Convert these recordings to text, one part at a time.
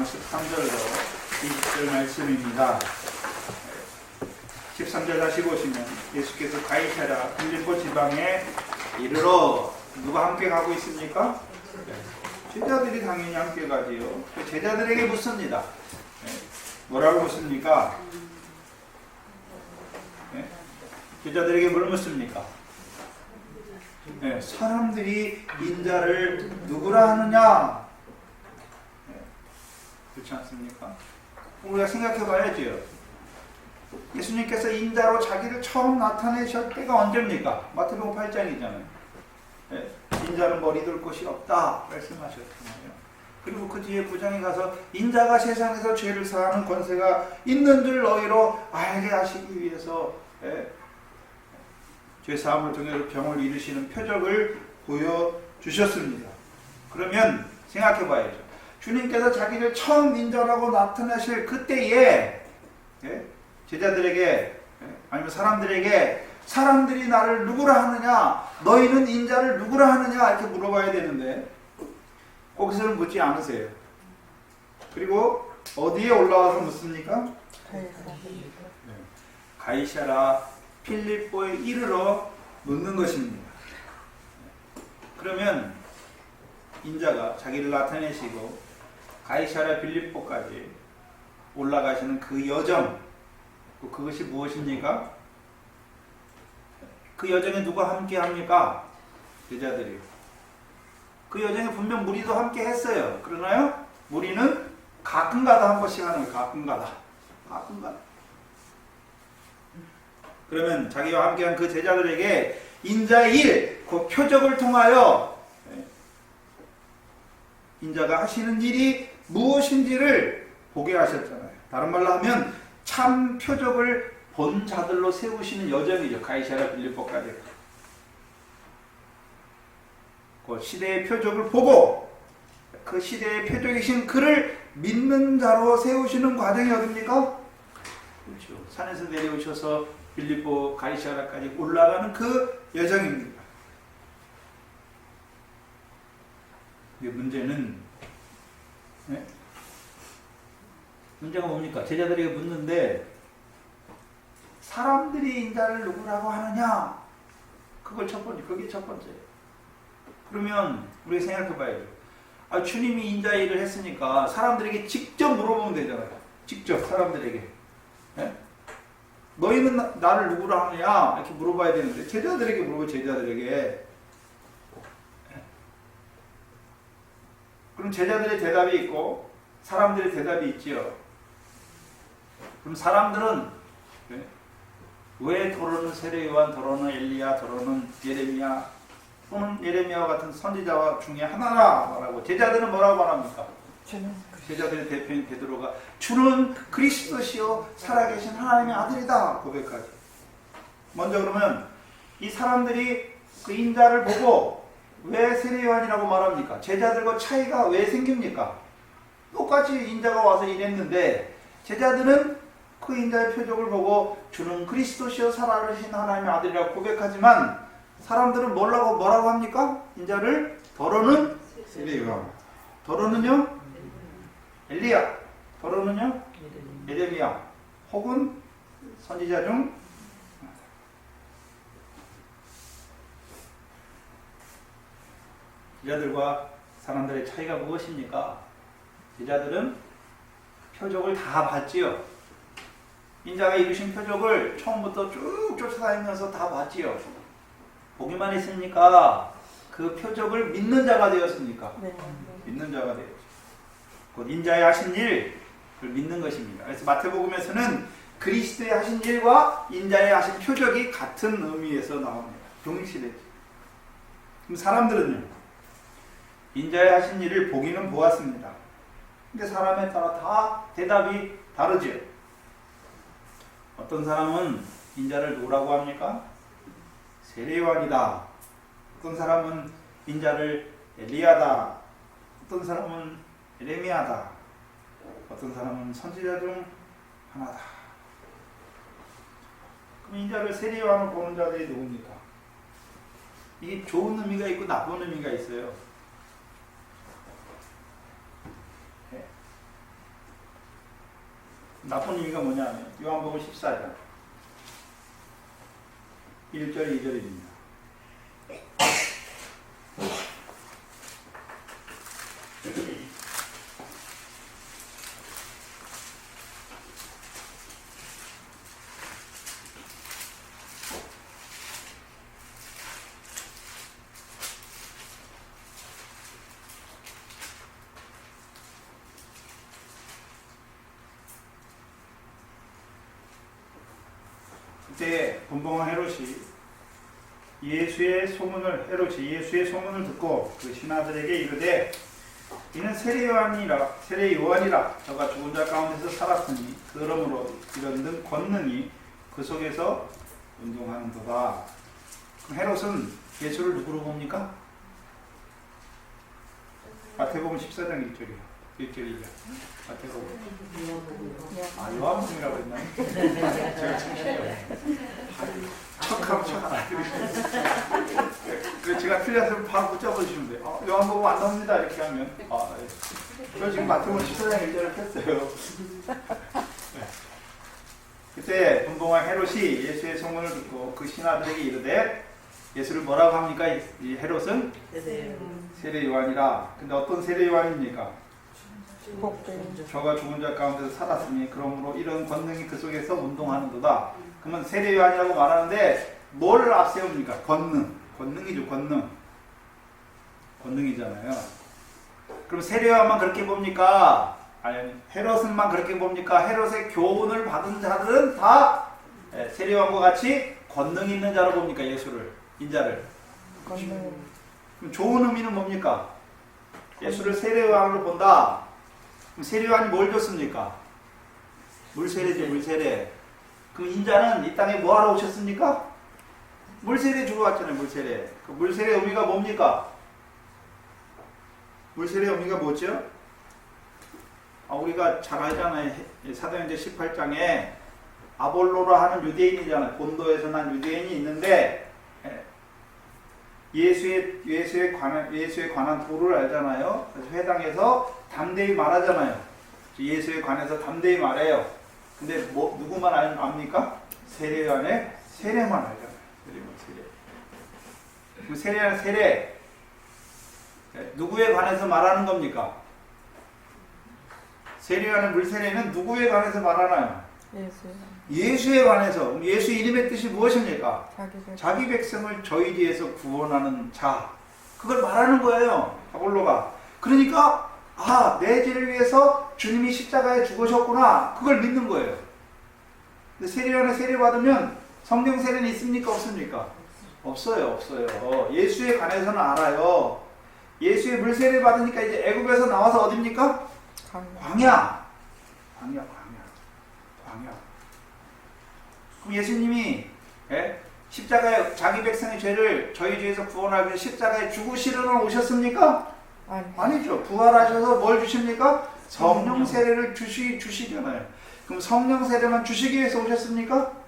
5장 13절로 20절 말씀입니다. 13절 다시 보시면 예수께서 가이사랴 빌립보 지방에 이르러 누가 함께 가고 있습니까? 제자들이 당연히 함께 가지요. 제자들에게 묻습니다. 뭐라고 묻습니까? 제자들에게 뭘 묻습니까? 사람들이 인자를 누구라 하느냐? 그렇지 않습니까? 우리가 생각해 봐야죠. 예수님께서 인자로 자기를 처음 나타내실 때가 언제입니까? 마태복음 8장이잖아요. 인자는 머리 둘 곳이 없다 말씀하셨잖아요. 그리고 그 뒤에 9장에 가서 인자가 세상에서 죄를 사하는 권세가 있는 줄 너희로 알게 하시기 위해서 죄사함을 통해서 병을 이루시는 표적을 보여주셨습니다. 그러면 생각해 봐야죠. 주님께서 자기를 처음 인자라고 나타내실 그때에 제자들에게 아니면 사람들에게 사람들이 나를 누구라 하느냐, 너희는 인자를 누구라 하느냐 이렇게 물어봐야 되는데 거기서는 묻지 않으세요. 그리고 어디에 올라와서 묻습니까? 가이사랴 필립보에 이르러 묻는 것입니다. 그러면 인자가 자기를 나타내시고 가이사랴 필립보까지 올라가시는 그 여정, 그것이 무엇입니까? 그 여정에 누가 함께 합니까? 제자들이요. 그 여정에 분명 무리도 함께 했어요. 그러나요? 무리는 가끔가다 한 번씩 하는 거예요. 가끔가다. 그러면 자기와 함께한 그 제자들에게 인자의 일, 그 표적을 통하여 인자가 하시는 일이 무엇인지를 보게 하셨잖아요. 다른 말로 하면 참 표적을 본 자들로 세우시는 여정이죠. 가이사랴 빌립보까지. 그 시대의 표적을 보고 그 시대의 표적이신 그를 믿는 자로 세우시는 과정이 어딥니까? 그렇죠. 산에서 내려오셔서 빌립보 가이사랴까지 올라가는 그 여정입니다. 문제는 문제가 뭡니까? 제자들에게 묻는데 사람들이 인자를 누구라고 하느냐? 그게 첫 번째. 그러면 우리가 생각해 봐야죠. 주님이 인자 일을 했으니까 사람들에게 직접 물어보면 되잖아요. 직접 사람들에게. 너희는 나를 누구라 하느냐? 이렇게 물어봐야 되는데 제자들에게 물어봐요. 제자들에게. 그럼 제자들의 대답이 있고 사람들의 대답이 있지요. 그럼 사람들은 왜 더러는 세례요한, 더러는 엘리야, 더러는 예레미야 또는 예레미야와 같은 선지자 중에 하나라 말하고 제자들은 뭐라고 말합니까? 제자들의 대표인 베드로가 주는 그리스도시요 살아계신 하나님의 아들이다 고백하지. 먼저 그러면 이 사람들이 그 인자를 보고 왜 세례요한이라고 말합니까? 제자들과 차이가 왜 생깁니까? 똑같이 인자가 와서 일했는데 제자들은 그 인자의 표적을 보고 주는 그리스도시요 살아계신 하나님의 아들이라고 고백하지만 사람들은 뭐라고 합니까? 인자를 더러는 세례요한, 더러는요 엘리야, 더러는요 예레미야 혹은 선지자 중 제자들과 사람들의 차이가 무엇입니까? 제자들은 표적을 다 봤지요. 인자가 이루신 표적을 처음부터 쭉 쫓아다니면서 다 봤지요. 보기만 했습니까? 그 표적을 믿는 자가 되었습니까? 네. 믿는 자가 되었죠. 곧 인자의 하신 일을 믿는 것입니다. 그래서 마태복음에서는 그리스도의 하신 일과 인자의 하신 표적이 같은 의미에서 나옵니다. 동일시되죠. 그럼 사람들은요? 인자의 하신 일을 보기는 보았습니다. 근데 사람에 따라 다 대답이 다르죠. 어떤 사람은 인자를 누구라고 합니까? 세례요한이다. 어떤 사람은 인자를 엘리야다. 어떤 사람은 예레미야다. 어떤 사람은 선지자 중 하나다. 그럼 인자를 세례요한으로 보는 자들이 누굽니까? 이게 좋은 의미가 있고 나쁜 의미가 있어요. 나쁜 의미가 뭐냐면 요한복음 14장 1절 2절입니다. 그때 분봉왕 헤롯이 예수의 소문을 듣고 그 신하들에게 이르되 이는 세례 요한이라 저가 죽은 자 가운데서 살았으니 그러므로 이런 등 권능이 그 속에서 운동하는도다. 그럼 헤롯은 예수를 누구로 봅니까? 마태복음 14장 1절이요. 1절이죠. 마태복음. 요한복음이라고 했나요? 제가 참신해요. 척하면 척 알아들으시죠. 그래서 제가 틀렸으면 바로 붙잡아주시면 돼요. 요한복음 안 나옵니다. 이렇게 하면. 저 지금 마태복음 14장 1절을 했어요. 네. 그때 분봉왕 헤롯이 예수의 소문을 듣고 그 신하들에게 이르되 예수를 뭐라고 합니까? 이 헤롯은? 세례 요한이라. 근데 어떤 세례 요한입니까? 저가 죽은 자 가운데서 살았으니 그러므로 이런 권능이 그 속에서 운동하는도다. 그러면 세례 요한이라고 말하는데 뭘 앞세웁니까? 권능이죠. 권능이잖아요. 그럼 세례 요한만 그렇게 봅니까? 아니, 헤롯은만 그렇게 봅니까? 헤롯의 교훈을 받은 자들은 다 세례 요한과 같이 권능 있는 자로 봅니까? 예수를, 인자를. 그럼 좋은 의미는 뭡니까? 예수를 세례 요한으로 본다. 그럼 세례 요한이 뭘 줬습니까? 물세례죠, 물세례. 그럼 인자는 이 땅에 뭐 하러 오셨습니까? 물세례 주러 왔잖아요, 물세례. 그 물세례 의미가 뭡니까? 물세례 의미가 뭐죠? 우리가 잘 알잖아요. 사도행전 18장에 아볼로라 하는 유대인이잖아요. 본도에서 난 유대인이 있는데 예수에 관한 도를 알잖아요. 그래서 회당에서 담대히 말하잖아요. 예수에 관해서 담대히 말해요. 근데 누구만 압니까? 세례 요한의 세례만 알잖아요. 세례. 세례 누구에 관해서 말하는 겁니까? 세례 요한의 물세례는 누구에 관해서 말하나요? 예수에 관해서. 예수 이름의 뜻이 무엇입니까? 자기 백성을 저희 뒤에서 구원하는 자. 그걸 말하는 거예요. 아볼로가. 그러니까 내 죄를 위해서 주님이 십자가에 죽으셨구나. 그걸 믿는 거예요. 근데 세례 요한의 세례 받으면 성령 세례는 있습니까? 없습니까? 없어요. 예수에 관해서는 알아요. 예수의 물세례 받으니까 이제 애굽에서 나와서 어딥니까? 광야. 그럼 예수님이 십자가에 자기 백성의 죄를 저희 죄에서 구원하기 위해 십자가에 죽으시러 오셨습니까? 아니죠. 부활하셔서 뭘 주십니까? 성령 세례를 주시잖아요. 그럼 성령 세례만 주시기 위해서 오셨습니까?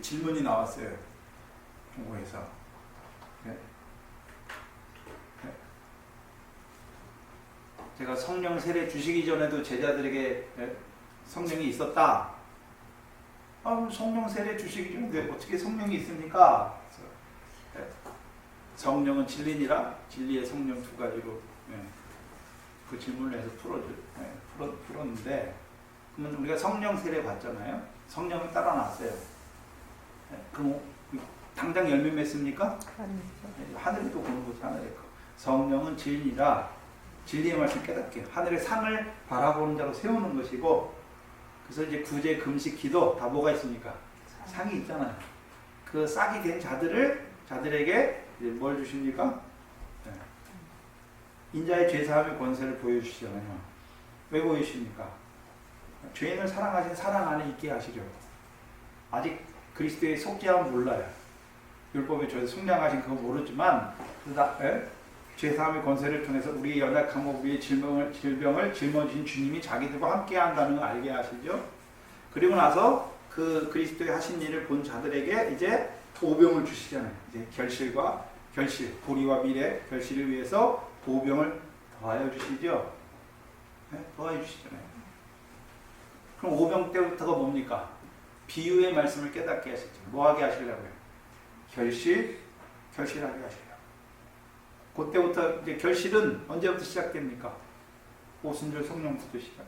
질문이 나왔어요. 중국에서. 제가 성령 세례 주시기 전에도 제자들에게 성령이 있었다. 성령 세례 주시기 전에 어떻게 성령이 있습니까? 성령은 진리니라. 진리의 성령 두 가지로 그 질문을 해서 풀었는데, 그러면 우리가 성령 세례 받잖아요. 성령을 따라 놨어요. 그럼 당장 열매 맺습니까? 하늘에도 보는 거죠. 하늘에 거. 성령은 진리라. 진리의 말씀 깨닫게 하늘의 상을 바라보는 자로 세우는 것이고, 그래서 이제 구제, 금식, 기도 다 뭐가 있습니까? 상이 있잖아요. 그 싹이 된 자들에게 이제 뭘 주십니까? 인자의 죄사함의 권세를 보여주시잖아요. 왜 보여주십니까? 죄인을 사랑하신 사랑 안에 있게 하시려. 아직 그리스도의 속죄함은 몰라요. 율법의 죄에서 속량하신 그거 모르지만 죄사함의 권세를 통해서 우리의 연약함과 우리의 질병을 짊어지신 주님이 자기들과 함께 한다는 걸 알게 하시죠. 그리고 나서 그 그리스도의 하신 일을 본 자들에게 이제 보병을 주시잖아요. 이제 결실, 도리와 미래, 결실을 위해서 보병을 더하여 주시죠. 네? 도와해 주시잖아요. 그럼 오병 때부터가 뭡니까? 비유의 말씀을 깨닫게 하시죠. 뭐하게 하시려고요? 결실하게 하시려고. 그때부터 이제 결실은 언제부터 시작됩니까? 오순절 성령부터 시작.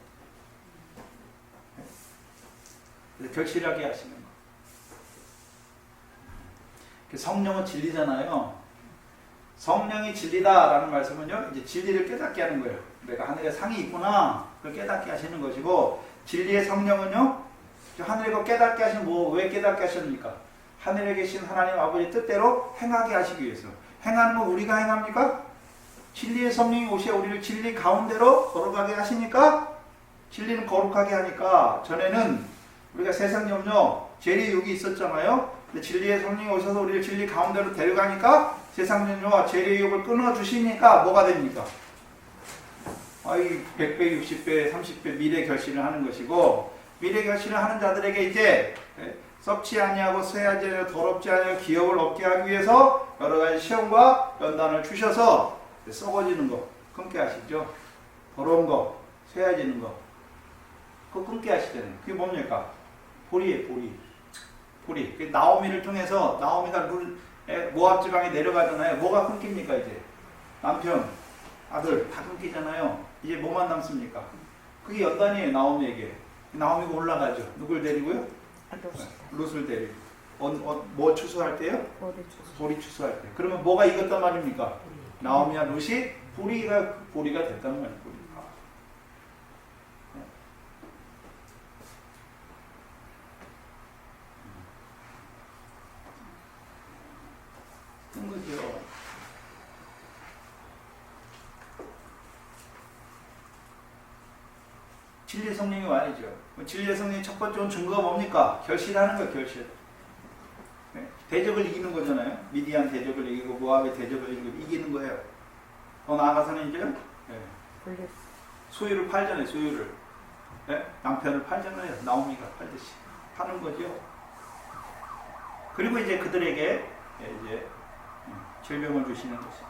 네? 결실하게 하시는 거. 성령은 진리잖아요. 성령이 진리다라는 말씀은요, 이제 진리를 깨닫게 하는 거예요. 내가 하늘에 상이 있구나, 그걸 깨닫게 하시는 것이고, 진리의 성령은요, 하늘에 거 깨닫게 하시면 왜 깨닫게 하십니까? 하늘에 계신 하나님 아버지 뜻대로 행하게 하시기 위해서. 행하는 거 우리가 행합니까? 진리의 성령이 오셔 우리를 진리 가운데로 걸어가게 하시니까, 진리는 거룩하게 하니까, 전에는 우리가 세상 염려, 죄의 욕이 있었잖아요. 근데 진리의 성령이 오셔서 우리를 진리 가운데로 데려가니까 세상 염려와 죄의 욕을 끊어주시니까 뭐가 됩니까? 100배, 60배, 30배 미래 결실을 하는 것이고, 미래 결실을 하는 자들에게 이제 썩지 아니하고 쇠하지 아니하고 더럽지 아니하고 기업을 얻게 하기 위해서 여러 가지 시험과 연단을 주셔서 썩어지는 거 끊게 하시죠. 더러운 거, 쇠해지는 거 그거 끊게 하시잖아요. 그게 뭡니까? 보리예요, 보리. 나오미를 통해서 나오미가 모압 지방에 내려가잖아요. 뭐가 끊깁니까 이제? 남편, 아들 다 끊기잖아요. 이제 뭐만 남습니까? 그게 연단이에요, 나오미에게. 나오미가 올라가죠. 누굴 데리고요? 룻을 데리고. 뭐 추수할 때요? 보리 추수할 때. 그러면 뭐가 이겼단 말입니까? 나오미와 룻이 보리가 됐단 말이에요. 큰 거죠. 진리의 성령이 와야죠. 진리의 성령의 첫 번째 증거가 뭡니까? 결실하는 거예요, 결실. 네? 대적을 이기는 거잖아요. 미디안 대적을 이기고 모압의 대적을 이기는 거예요. 더 나아가서는 이제 소유를 팔잖아요, 소유를. 네? 남편을 팔잖아요. 나오미가 팔듯이. 파는 거죠. 그리고 이제 그들에게 이제 질병을 주시는 것이죠.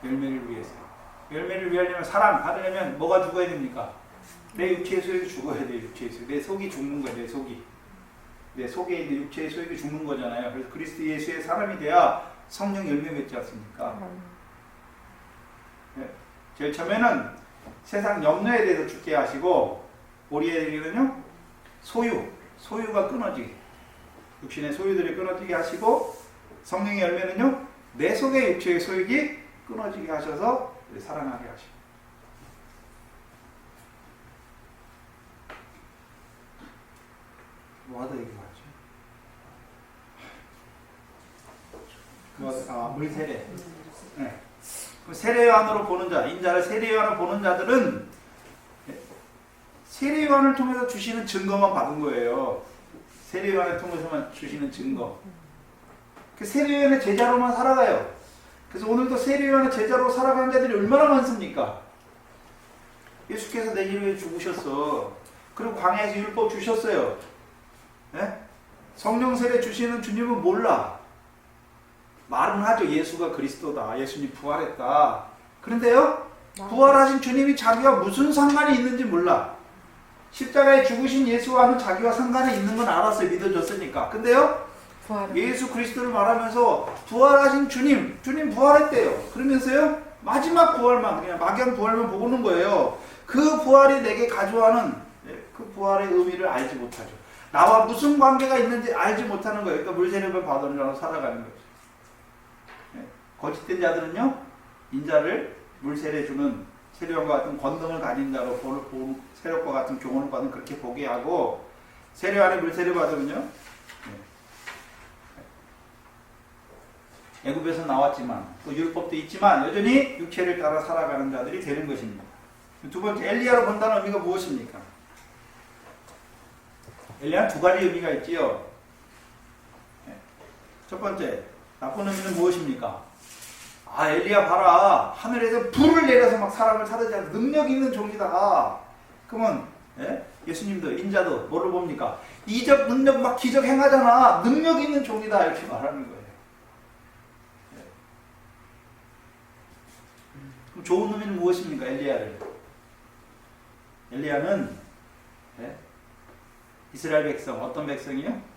열매를 위해서. 열매를 위하려면 사랑 받으려면 뭐가 죽어야 됩니까? 내 육체의 소욕이 죽어야 돼요. 육체의 소욕. 내 속이 죽는 거예요. 내 속이. 내 속에 있는 육체의 소욕이 죽는 거잖아요. 그래서 그리스도 예수의 사람이 돼야 성령 열매 맺지 않습니까? 네. 제일 처음에는 세상 염려에 대해서 죽게 하시고, 보리에게는요 소유가 끊어지게, 육신의 소유들이 끊어지게 하시고, 성령의 열매는요 내 속의 육체의 소욕이 끊어지게 하셔서 사랑하게 하시고. 뭐하다 얘기하죠? 물세례. 네. 세례요한으로 보는 자, 인자를 세례요한으로 보는 자들은 세례요한을 통해서 주시는 증거만 받은 거예요. 세례요한을 통해서만 주시는 증거. 그 세례요한의 제자로만 살아가요. 그래서 오늘도 세례요한의 제자로 살아가는 자들이 얼마나 많습니까? 예수께서 내 일을 위해 죽으셨어. 그리고 광야에서 율법 주셨어요. 네? 성령 세례 주시는 주님은 몰라. 말은 하죠. 예수가 그리스도다. 예수님 부활했다. 그런데요, 부활하신 주님이 자기와 무슨 상관이 있는지 몰라. 십자가에 죽으신 예수와는 자기와 상관이 있는 건 알았어요. 믿어줬으니까. 근데요, 예수 그리스도를 말하면서 부활하신 주님 부활했대요. 그러면서요, 마지막 부활만, 그냥 막연 부활만 보고는 거예요. 그 부활이 내게 가져와는 그 부활의 의미를 알지 못하죠. 나와 무슨 관계가 있는지 알지 못하는 거예요. 그러니까 물세례를 받은 자로 살아가는 거죠. 거짓된 자들은요, 인자를 물세례 주는 세례요한과 같은 권능을 가진 자로, 세례과 같은 교훈을 받은 그렇게 보게 하고, 세례요한의 물세례 받으면요, 애굽에서 나왔지만 또 율법도 있지만 여전히 육체를 따라 살아가는 자들이 되는 것입니다. 두 번째, 엘리야로 본다는 의미가 무엇입니까? 엘리야는 두 가지 의미가 있지요. 첫 번째, 나쁜 의미는 무엇입니까? 엘리야 봐라, 하늘에서 불을 내려서 막 사람을 사르지 않는 능력 있는 종이다. 그러면 예수님도 인자도 뭐를 봅니까? 이적 능력 막 기적 행하잖아. 능력 있는 종이다, 이렇게 말하는 거예요. 그럼 좋은 의미는 무엇입니까? 엘리야는 이스라엘 백성, 어떤 백성이요?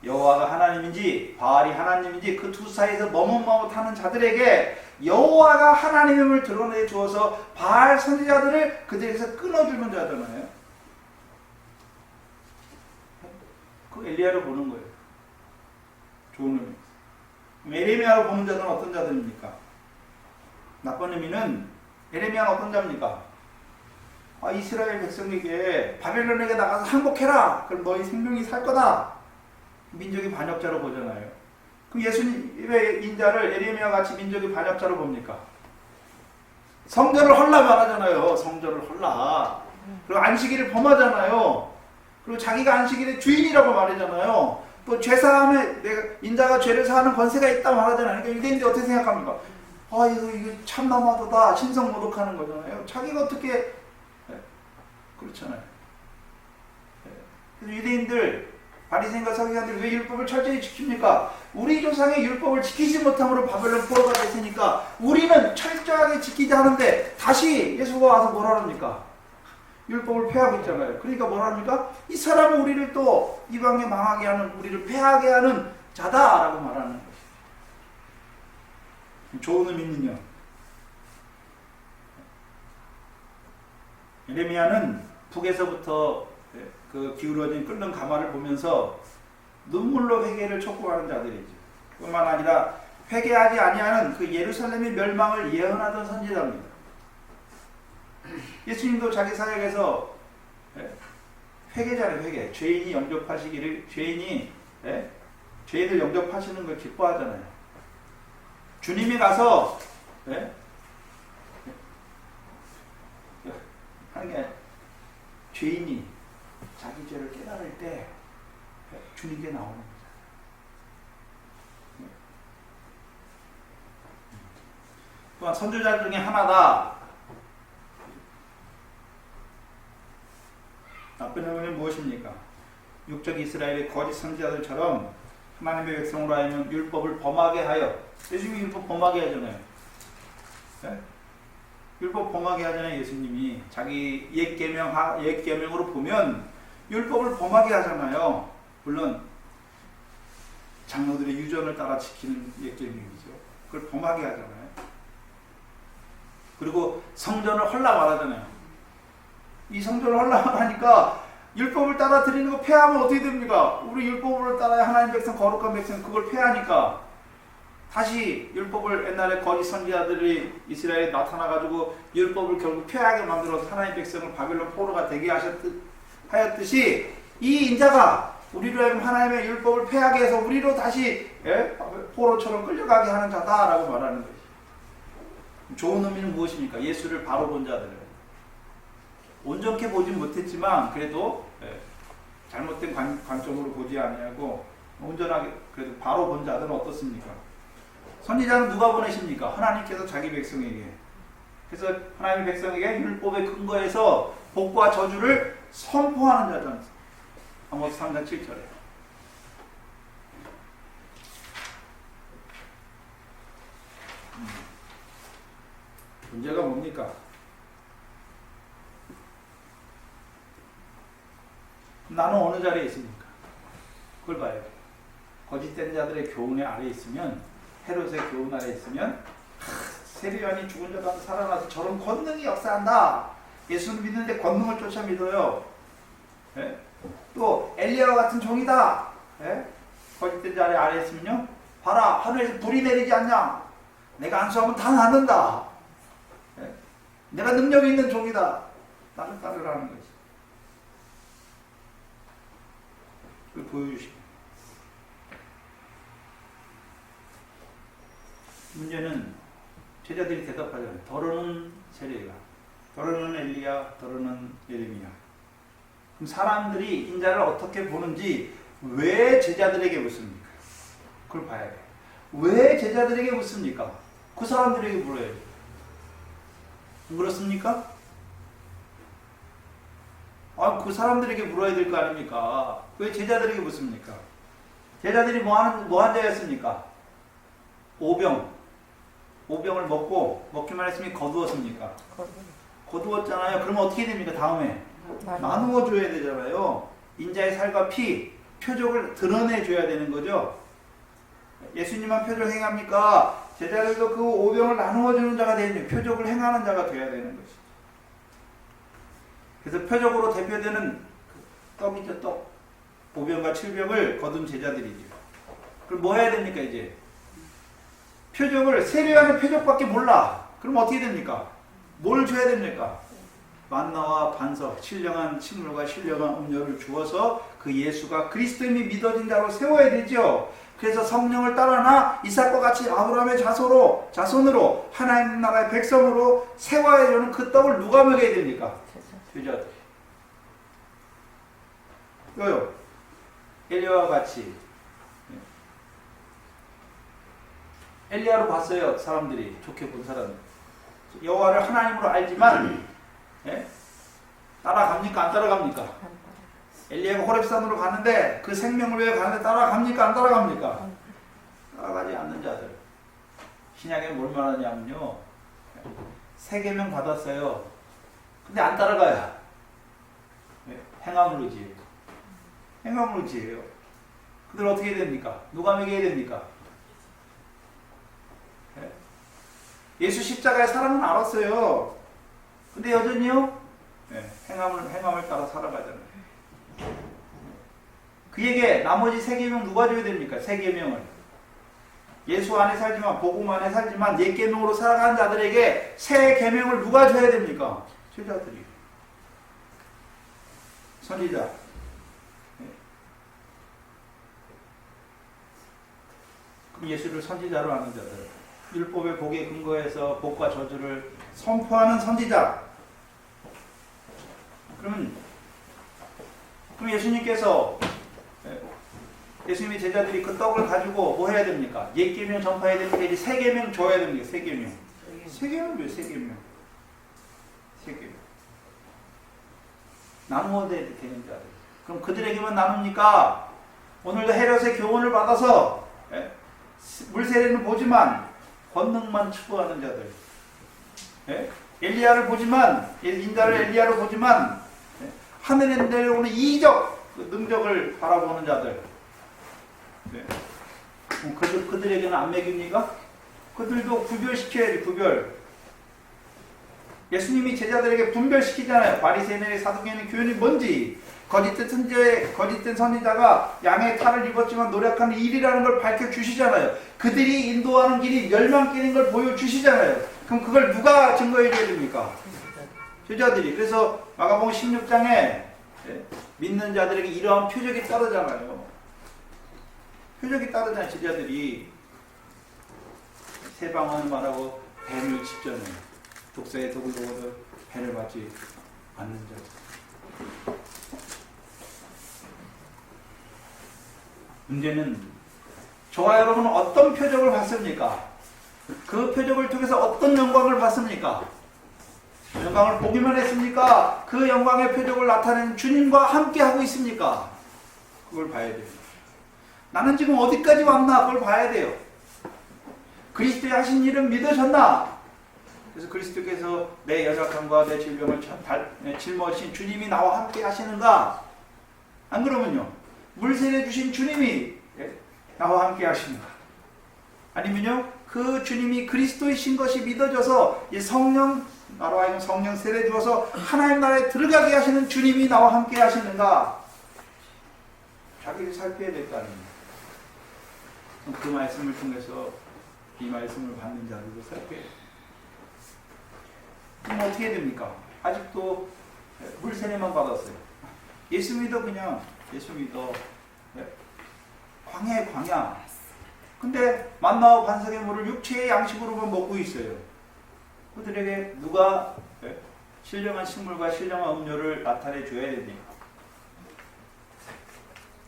여호와가 하나님인지 바알이 하나님인지 그 두 사이에서 머뭇머뭇하는 자들에게 여호와가 하나님임을 드러내 주어서 바알 선지자들을 그들에게서 끊어주는 자잖아요. 그 엘리야를 보는 거예요. 좋은 의미. 에레미야로 보는 자들은 어떤 자들입니까? 나쁜 의미는 에레미야는 어떤 자입니까? 이스라엘 백성에게 바벨론에게 나가서 항복해라. 그럼 너희 생명이 살 거다. 민족이 반역자로 보잖아요. 그럼 예수님의 인자를 에레미야 같이 민족이 반역자로 봅니까? 성전을 헐라 말하잖아요. 성전을 헐라. 그리고 안식일을 범하잖아요. 그리고 자기가 안식일의 주인이라고 말하잖아요. 또 죄사함에 내가 인자가 죄를 사하는 권세가 있다 말하잖아요. 그러니까 유대인들이 어떻게 생각합니까? 이거 참 너무하다. 신성 모독하는 거잖아요. 자기가 어떻게 그렇잖아요. 그래서 유대인들, 바리새인과 서기관들이 왜 율법을 철저히 지킵니까? 우리 조상의 율법을 지키지 못함으로 바벨론 포로가 됐으니까 우리는 철저하게 지키자 하는데 다시 예수가 와서 뭐라 합니까? 율법을 폐하고 있잖아요. 그러니까 뭐라 합니까? 이 사람은 우리를 또 이방에 망하게 하는, 우리를 폐하게 하는 자다라고 말하는 것이죠. 좋은 의미는요. 에레미야는 북에서부터 그 기울어진 끓는 가마를 보면서 눈물로 회개를 촉구하는 자들이죠. 뿐만 아니라 회개하지 아니하는 그 예루살렘의 멸망을 예언하던 선지자입니다. 예수님도 자기 사역에서 회개자는 회개, 죄인이 영접하시기를, 죄인을 영접하시는 걸 기뻐하잖아요. 주님이 가서 하는 게 죄인이 자기 죄를 깨달을 때 주님께 나오는 거죠. 또한 선지자 중에 하나다. 나쁜 의미는 무엇입니까? 육적 이스라엘의 거짓 선지자들처럼 하나님의 백성으로 하여금 율법을 범하게 하여, 예수님이 율법 범하게 하잖아요. 율법 범하게 하잖아요. 예수님이 자기 옛 계명으로 보면 율법을 범하게 하잖아요. 물론 장로들의 유전을 따라 지키는 옛 계명이죠. 그걸 범하게 하잖아요. 그리고 성전을 헐라 말하잖아요. 이 성전을 헐라 말하니까 율법을 따라 드리는 거 폐하면 어떻게 됩니까? 우리 율법을 따라야 하나님 백성, 거룩한 백성, 그걸 폐하니까 다시 율법을, 옛날에 거짓 선지자들이 이스라엘에 나타나가지고 율법을 결국 폐하게 만들어서 하나님 백성을 바벨론 포로가 되게 하였듯이 이 인자가 우리로 하여금 하나님의 율법을 폐하게 해서 우리로 다시 포로처럼 끌려가게 하는 자다라고 말하는 것이죠. 좋은 의미는 무엇입니까? 예수를 바로 본 자들은 온전케 보진 못했지만 그래도 잘못된 관점으로 보지 아니하고 온전하게 그래도 바로 본 자들은 어떻습니까? 선지자는 누가 보내십니까? 하나님께서 자기 백성에게. 그래서 하나님의 백성에게 율법의 근거에서 복과 저주를 선포하는 자잖아요. 아모스 3장 7절에. 문제가 뭡니까? 나는 어느 자리에 있습니까? 그걸 봐요. 거짓된 자들의 교훈에 아래 있으면, 헤롯의 교훈 아래 있으면, 세례요한이 죽은 자 가운데 살아나서 저런 권능이 역사한다. 예수를 믿는데 권능을 쫓아 믿어요. 또 엘리야와 같은 종이다. 거짓된 자 아래 있으면요, 봐라, 하늘에서 불이 내리지 않냐. 내가 안수하면 다 낫는다. 내가 능력이 있는 종이다. 나를 따르라는 거지. 그걸 보여주시고. 문제는 제자들이 대답하잖아요. 더러는 세례가, 더러는 엘리야, 더러는 예레미야. 그럼 사람들이 인자를 어떻게 보는지 왜 제자들에게 묻습니까? 그걸 봐야 돼. 왜 제자들에게 묻습니까? 그 사람들에게 물어야죠. 그렇습니까? 그 사람들에게 물어야 될 거 아닙니까? 왜 제자들에게 묻습니까? 제자들이 뭐 한 자였습니까? 오병. 오병을 먹기만 했으면 거두었습니까? 거두었잖아요. 그러면 어떻게 됩니까? 다음에 나누어 줘야 되잖아요. 인자의 살과 피, 표적을 드러내 줘야 되는 거죠. 예수님만 표적 행합니까? 제자들도 그 오병을 나누어 주는 자가 되는, 표적을 행하는 자가 되어야 되는 것이죠. 그래서 표적으로 대표되는 떡이죠, 떡. 오병과 칠병을 거둔 제자들이죠. 그럼 뭐 해야 됩니까, 이제? 표적을, 세례요한의 표적밖에 몰라. 그럼 어떻게 됩니까? 뭘 줘야 됩니까? 만나와 반석, 신령한 식물과 신령한 음료를 주어서 그 예수가 그리스도임이 믿어진 자로 세워야 되죠. 그래서 성령을 따라나 이삭과 같이 아브라함의 자손으로 하나님 나라의 백성으로 세워야 되는 그 떡을 누가 먹여야 됩니까? 제자들. 요요. 엘리야와 같이. 엘리야로 봤어요. 사람들이 좋게 본 사람. 여호와를 하나님으로 알지만 따라갑니까? 안 따라갑니까? 엘리야가 호렙산으로 가는데 그 생명을 위해 가는데 따라갑니까? 안 따라갑니까? 따라가지 않는 자들. 신약에 뭘 말하냐면요. 세계명 받았어요. 근데 안 따라가요. 행함으로 지어요. 행함으로 지어요. 그들 어떻게 됩니까? 누가 먹여야 됩니까? 예수 십자가의 사랑은 알았어요. 근데 여전히요, 행함을 따라 살아가잖아요. 그에게 나머지 세 계명 누가 줘야 됩니까? 세 계명을. 예수 안에 살지만, 복음 안에 살지만, 옛 계명으로 살아가는 자들에게 새 계명을 누가 줘야 됩니까? 제자들이. 선지자. 그럼 예수를 선지자로 아는 자들. 율법의 복에 근거해서 복과 저주를 선포하는 선지자. 그럼 예수님께서, 예수님의 제자들이 그 떡을 가지고 뭐 해야 됩니까? 옛 계명 전파해야 됩니까? 이제 새 계명 줘야 됩니까? 새 계명. 새 계명 왜 새 계명? 새 계명. 나누어야 되는 자들. 그럼 그들에게만 나눕니까? 오늘도 헤롯의 교훈을 받아서 물세례는 보지만 권능만 추구하는 자들. 엘리야를 보지만, 인자를 엘리야로 보지만 하늘에 내려오는 이적 능력을 바라보는 자들. 그들에게는 안 먹입니까? 그들도 구별시켜야지, 구별. 예수님이 제자들에게 분별시키잖아요. 바리새인의 사두개인의 교훈이 뭔지. 거짓된 선지자가 양의 탈을 입었지만 노력하는 일이라는 걸 밝혀주시잖아요. 그들이 인도하는 길이 멸망길인 걸 보여주시잖아요. 그럼 그걸 누가 증거해 줘야 됩니까? 제자들이. 그래서 마가복음 16장에 믿는 자들에게 이러한 표적이 따르잖아요. 표적이 따르잖아요. 제자들이. 세방언을 말하고 뱀을 칩잖아요. 독사의 독을 먹어도 해를 받지 않는 자. 문제는 저와 여러분은 어떤 표적을 봤습니까? 그 표적을 통해서 어떤 영광을 봤습니까? 영광을 보기만 했습니까? 그 영광의 표적을 나타내는 주님과 함께 하고 있습니까? 그걸 봐야 돼요. 나는 지금 어디까지 왔나? 그걸 봐야 돼요. 그리스도의 하신 일은 믿으셨나? 그래서 그리스도께서 내 연약함과 내 질병을 짊어지신 주님이 나와 함께 하시는가? 안 그러면요. 물세례 주신 주님이 나와 함께 하시는가? 아니면요. 그 주님이 그리스도이신 것이 믿어져서 이 성령, 나로 하여금 성령 세례 주어서 하나님 나라에 들어가게 하시는 주님이 나와 함께 하시는가? 자기를 살펴야 될 거 아닙니까? 그 말씀을 통해서 이 말씀을 받는 자들도 살펴야 돼요. 그럼 어떻게 됩니까? 아직도 물세례만 받았어요. 예수 믿어 그냥. 예수 믿어. 광야에 광야. 근데 만나와 반석의 물을 육체의 양식으로만 먹고 있어요. 그들에게 누가 신령한 식물과 신령한 음료를 나타내 줘야 됩니까?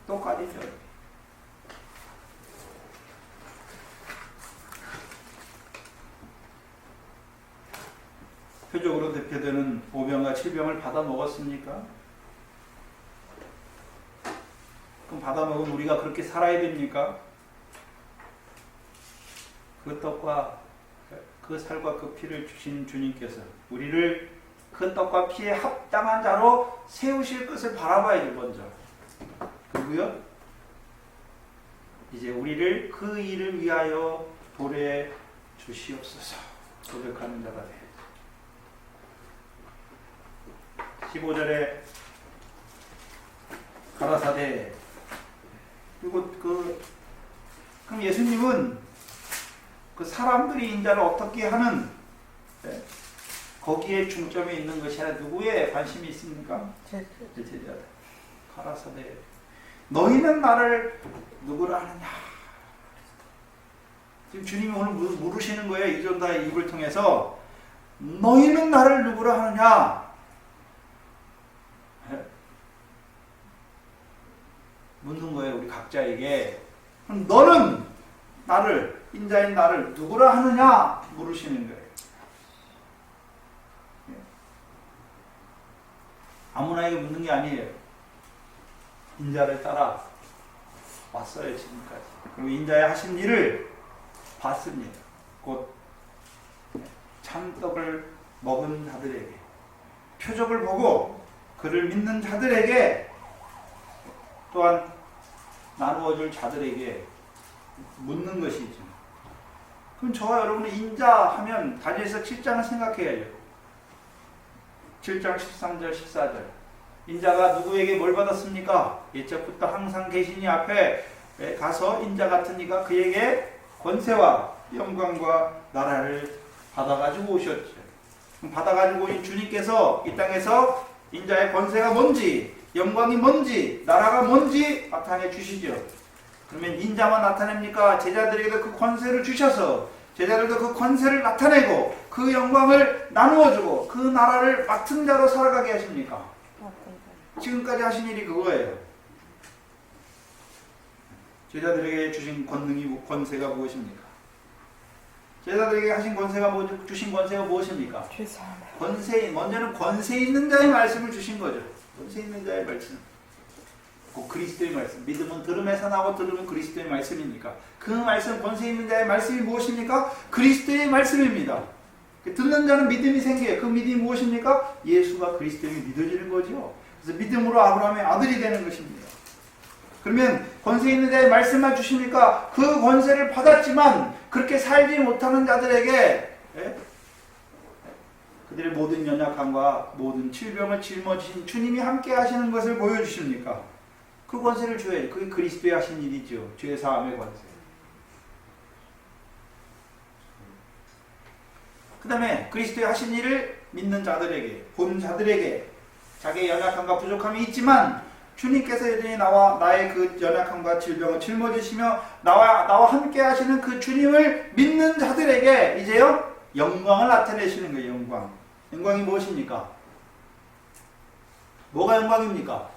똑같이죠. 표적으로 대표되는 오병과 칠병을 받아 먹었습니까? 그럼 받아 먹은 우리가 그렇게 살아야 됩니까? 그 떡과 그 살과 그 피를 주신 주님께서 우리를 그 떡과 피에 합당한 자로 세우실 것을 바라봐야죠. 먼저. 그리고요 이제 우리를 그 일을 위하여 도래 주시옵소서 고백하는 자가 돼. 15절에 가라사대. 그리고 그럼 예수님은 그 사람들이 인자를 어떻게 하는 거기에 중점이 있는 것이 아니라 누구에 관심이 있습니까? 제자들. 가라사대. 너희는 나를 누구라 하느냐. 지금 주님이 오늘 물으시는 거예요. 이전다의 입을 통해서 너희는 나를 누구라 하느냐. 묻는 거예요. 우리 각자에게. 너는 나를, 인자인 나를 누구라 하느냐 물으시는 거예요. 아무나에게 묻는 게 아니에요. 인자를 따라 왔어요. 지금까지. 그리고 인자의 하신 일을 봤습니다. 곧 참떡을 먹은 자들에게, 표적을 보고 그를 믿는 자들에게, 또한 나누어줄 자들에게 묻는 것이죠. 그럼 저와 여러분은 인자하면 다니엘서 7장을 생각해야죠. 7장 13절 14절. 인자가 누구에게 뭘 받았습니까? 옛적부터 항상 계시니 앞에 가서 인자 같은 이가 그에게 권세와 영광과 나라를 받아가지고 오셨죠. 받아가지고 오신 주님께서 이 땅에서 인자의 권세가 뭔지, 영광이 뭔지, 나라가 뭔지 나타내 주시죠. 그러면 인자만 나타냅니까? 제자들에게도 그 권세를 주셔서 제자들도 그 권세를 나타내고 그 영광을 나누어주고 그 나라를 맡은 자로 살아가게 하십니까? 지금까지 하신 일이 그거예요. 제자들에게 주신 권세가 무엇입니까? 제자들에게 하신 권세가 주신 권세가 무엇입니까? 먼저는 권세 있는 자의 말씀을 주신 거죠. 권세 있는 자의 말씀. 그 그리스도의 말씀. 믿음은 들음에서 나고 들음은 그리스도의 말씀이니까. 그 말씀, 권세 있는 자의 말씀이 무엇입니까? 그리스도의 말씀입니다. 듣는 자는 믿음이 생겨요. 그 믿음이 무엇입니까? 예수가 그리스도임이 믿어지는 거죠. 그래서 믿음으로 아브라함의 아들이 되는 것입니다. 그러면 권세 있는 자의 말씀만 주십니까? 그 권세를 받았지만 그렇게 살지 못하는 자들에게 그들의 모든 연약함과 모든 질병을 짊어지신 주님이 함께 하시는 것을 보여주십니까? 그 권세를 줘야지. 그게 그리스도의 하신 일이죠. 죄 사함의 권세. 그 다음에 그리스도의 하신 일을 믿는 자들에게, 본 자들에게 자기의 연약함과 부족함이 있지만 주님께서 여전히 나의 그 연약함과 질병을 짊어지시며 나와 함께 하시는 그 주님을 믿는 자들에게 이제요 영광을 나타내시는 거예요. 영광이 무엇입니까? 뭐가 영광입니까?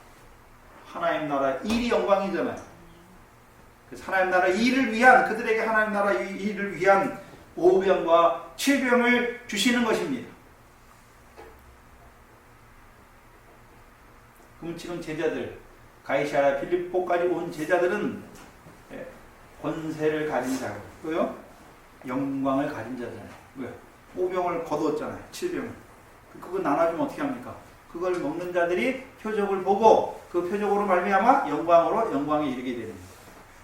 하나님 나라 일이 영광이잖아요. 그래서 하나님 나라 일을 위한, 그들에게 하나님 나라 일을 위한 오병과 칠병을 주시는 것입니다. 그럼 지금 제자들, 가이사랴 빌립보까지 온 제자들은 권세를 가진 자고요, 영광을 가진 자잖아요. 왜? 오병을 거두었잖아요. 칠병을. 그거 나눠주면 어떻게 합니까? 그걸 먹는 자들이 표적을 보고 그 표적으로 말미암아 영광에 이르게 되는 거예요.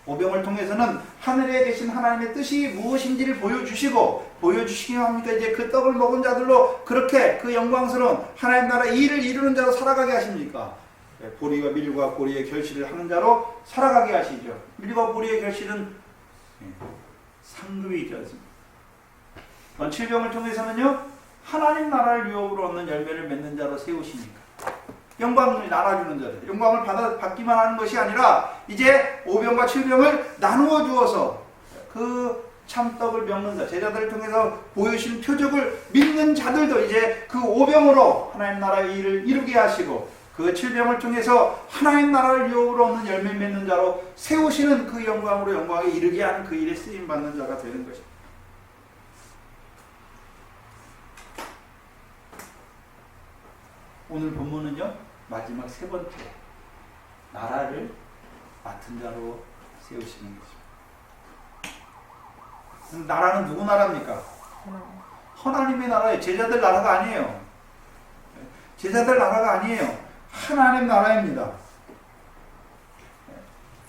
오병을 통해서는 하늘에 계신 하나님의 뜻이 무엇인지를 보여주시기만 합니까? 이제 그 떡을 먹은 자들로 그렇게 그 영광스러운 하나님 나라 일을 이루는 자로 살아가게 하십니까? 보리와 밀과 보리의 결실을 하는 자로 살아가게 하시죠. 밀과 보리의 결실은 상급이 있지 않습니까? 칠병을 통해서는요, 하나님 나라를 유업으로 얻는 열매를 맺는 자로 세우시니까. 영광을 나눠주는 자들, 영광을 받기만 하는 것이 아니라 이제 오병과 칠병을 나누어 주어서 그 참떡을 먹는 자, 제자들을 통해서 보여주신 표적을 믿는 자들도 이제 그 오병으로 하나님 나라의 일을 이루게 하시고 그 칠병을 통해서 하나님 나라를 유업으로 얻는 열매 맺는 자로 세우시는 그 영광으로 영광에 이르게 하는 그 일에 쓰임받는 자가 되는 것입니다. 오늘 본문은요, 마지막 세 번째, 나라를 맡은 자로 세우시는 것입니다. 나라는 누구 나라입니까? 하나님의 나라예요. 제자들 나라가 아니에요. 제자들 나라가 아니에요. 하나님 나라입니다.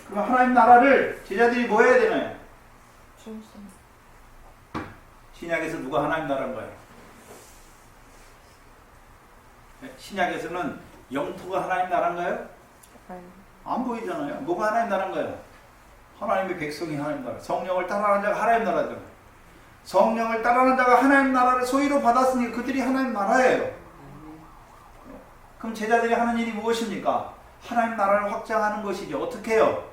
그럼 하나님 나라를 제자들이 뭐 해야 되나요? 신약에서 누가 하나님 나라인 거예요? 신약에서는 영토가 하나님 나라인가요? 안 보이잖아요. 뭐가 하나님 나라인가요? 하나님의 백성이 하나님 나라. 성령을 따라하는 자가 하나님 나라죠. 성령을 따라하는 자가 하나님 나라를 소유로 받았으니 그들이 하나님 나라예요. 그럼 제자들이 하는 일이 무엇입니까? 하나님 나라를 확장하는 것이죠. 어떻게 해요?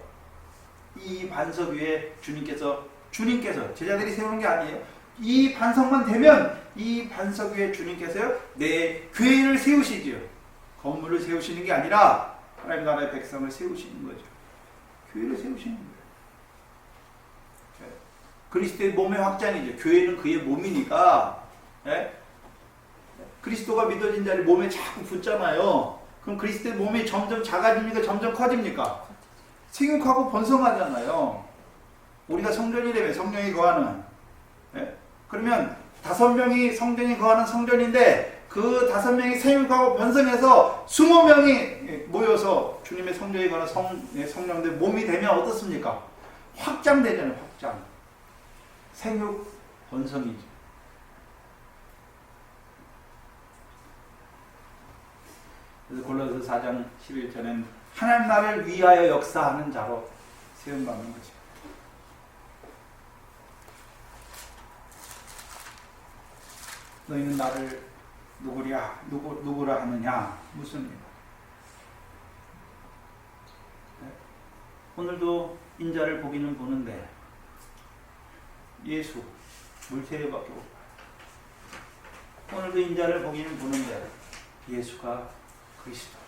이 반석 위에 주님께서 제자들이 세우는 게 아니에요. 이 반석만 되면 이 반석 위에 주님께서요 내 교회를 세우시지요. 건물을 세우시는 게 아니라 하나님 나라의 백성을 세우시는 거죠. 교회를 세우시는 거예요. 그리스도의 몸의 확장이죠. 교회는 그의 몸이니까. 예? 그리스도가 믿어진 자리 몸에 자꾸 붙잖아요. 그럼 그리스도의 몸이 점점 작아집니까? 점점 커집니까? 생육하고 번성하잖아요. 우리가 성전이라며 성령이 거하는. 예? 그러면 5명이 성전이 거하는 성전인데 그 5명이 생육하고 번성해서 20명이 모여서 주님의 성전이 거하는 성령들 몸이 되면 어떻습니까? 확장되잖아요. 확장. 생육 번성이죠. 그래서 골로새 4장 11절엔 하나님 나라를 위하여 역사하는 자로 세움받는 거죠. 너희는 나를 누구라 하느냐? 무슨 일? 오늘도 인자를 보기는 보는데 예수 물세례밖에 못 봐요. 오늘도 인자를 보기는 보는데 예수가 그리스도.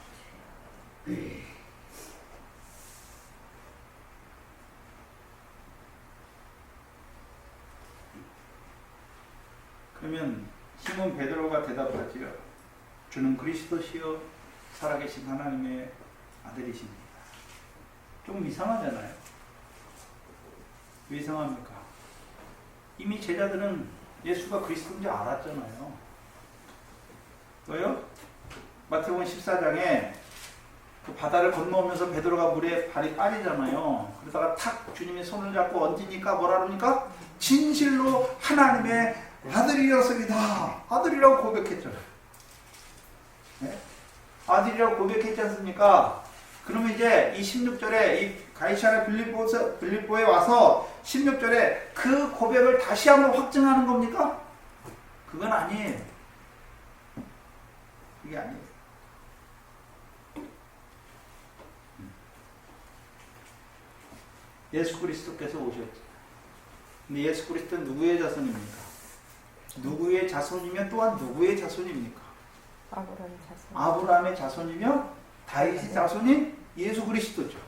그러면 시몬 베드로가 대답하지요. 주는 그리스도시요 살아계신 하나님의 아들이십니다. 좀 이상하잖아요. 왜 이상합니까? 이미 제자들은 예수가 그리스도인지 알았잖아요. 왜요? 마태복음 14장에 그 바다를 건너오면서 베드로가 물에 발이 빠지잖아요. 그러다가 탁 주님이 손을 잡고 얹으니까 뭐라 그럽니까? 진실로 하나님의 아들이었습니다. 아들이라고 고백했잖아요. 네? 아들이라고 고백했지 않습니까? 그러면 이제 이 16절에 이 가이사랴 빌립보에 와서 16절에 그 고백을 다시 한번 확증하는 겁니까? 그건 아니에요. 그게 아니에요. 예수 그리스도께서 오셨죠. 근데 예수 그리스도는 누구의 자손입니까? 누구의 자손이면 또한 누구의 자손입니까? 아브라함의 자손. 아브라함의 자손이며 다윗의 자손인 예수 그리스도죠.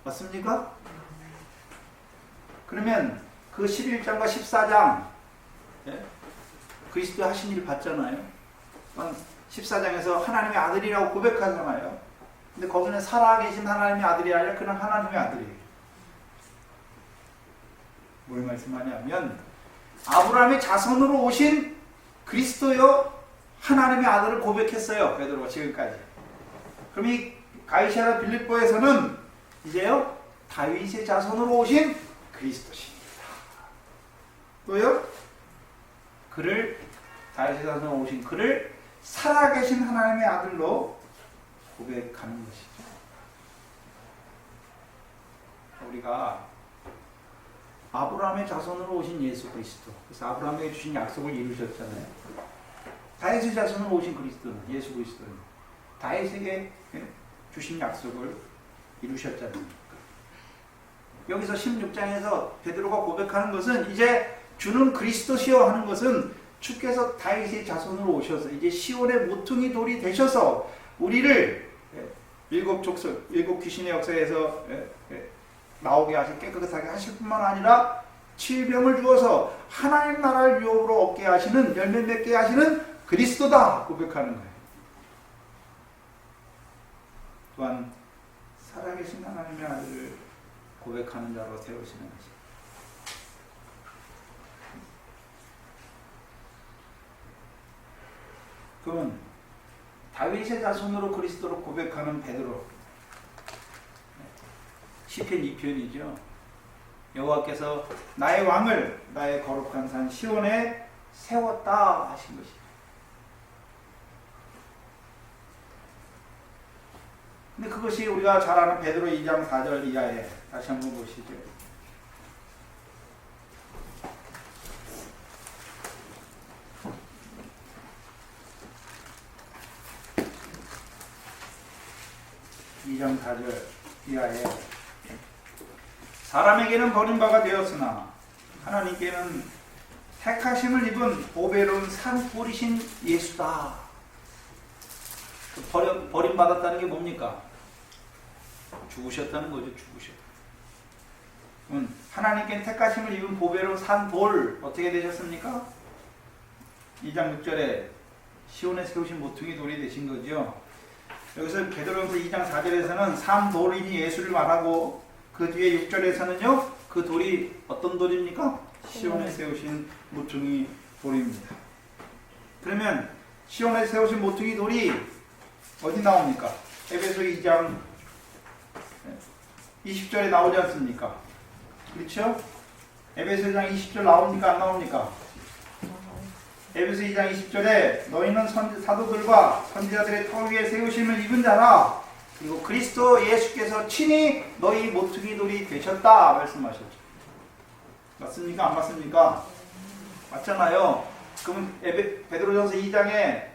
맞습니까? 그러면 그 11장과 14장 예? 그리스도 하신 일 봤잖아요. 14장에서 하나님의 아들이라고 고백하잖아요. 근데 거기는 살아계신 하나님의 아들이 아니라 그냥 하나님의 아들이에요. 뭘 말씀하냐면 아브라함의 자손으로 오신 그리스도요 하나님의 아들을 고백했어요. 베드로가 지금까지. 그럼 이 가이사랴 빌립보에서는 이제요 다윗의 자손으로 오신 그리스도십니다. 또요 그를 다윗의 자손으로 오신 그를 살아계신 하나님의 아들로 고백하는 것이죠. 우리가 아브라함의 자손으로 오신 예수 그리스도. 그래서 아브라함에게 주신 약속을 이루셨잖아요. 다윗의 자손으로 오신 그리스도는 예수 그리스도는 다윗에게 주신 약속을 이루셨잖아요. 여기서 16장에서 베드로가 고백하는 것은 이제 주는 그리스도시여 하는 것은 주께서 다윗의 자손으로 오셔서 이제 시온의 모퉁이 돌이 되셔서 우리를 일곱 족속, 일곱 귀신의 역사에서 나오게 하실 깨끗하게 하실 뿐만 아니라 질병을 주어서 하나님 나라를 유업으로 얻게 하시는 열매 맺게 하시는 그리스도다 고백하는 거예요. 또한 살아계신 하나님의 아들을 고백하는 자로 세우시는 것입니다. 그러면 다윗의 자손으로 그리스도로 고백하는 베드로, 시편 2편이죠. 여호와께서 나의 왕을 나의 거룩한 산 시온에 세웠다 하신 것이죠. 근데 그것이 우리가 잘 아는 베드로 2장 4절 이하에 다시 한번 보시죠. 이 장 4절 이하에 사람에게는 버림바가 되었으나 하나님께는 택하심을 입은 보배로운 산 돌이신 예수다. 버림받았다는 게 뭡니까? 죽으셨다는 거죠. 하나님께는 택하심을 입은 보배로운 산 돌 어떻게 되셨습니까? 2장 6절에 시온에 세우신 모퉁이 돌이 되신 거죠. 여기서 베드로전서 2장 4절에서는 산 돌이니 예수를 말하고 그 뒤에 6절에서는요 그 돌이 어떤 돌입니까? 시온에 세우신 모퉁이 돌입니다. 그러면 시온에 세우신 모퉁이 돌이 어디 나옵니까? 에베소 2장 20절에 나오지 않습니까? 그렇죠? 에베소 2장 20절 나옵니까? 안 나옵니까? 에베소 2장 20절에 너희는 사도들과 선지자들의 터 위에 세우심을 입은 자라. 그리고 그리스도 예수께서 친히 너희 모퉁이 돌이 되셨다 말씀하셨죠. 맞습니까? 안 맞습니까? 맞잖아요. 그럼 베드로전서 2장에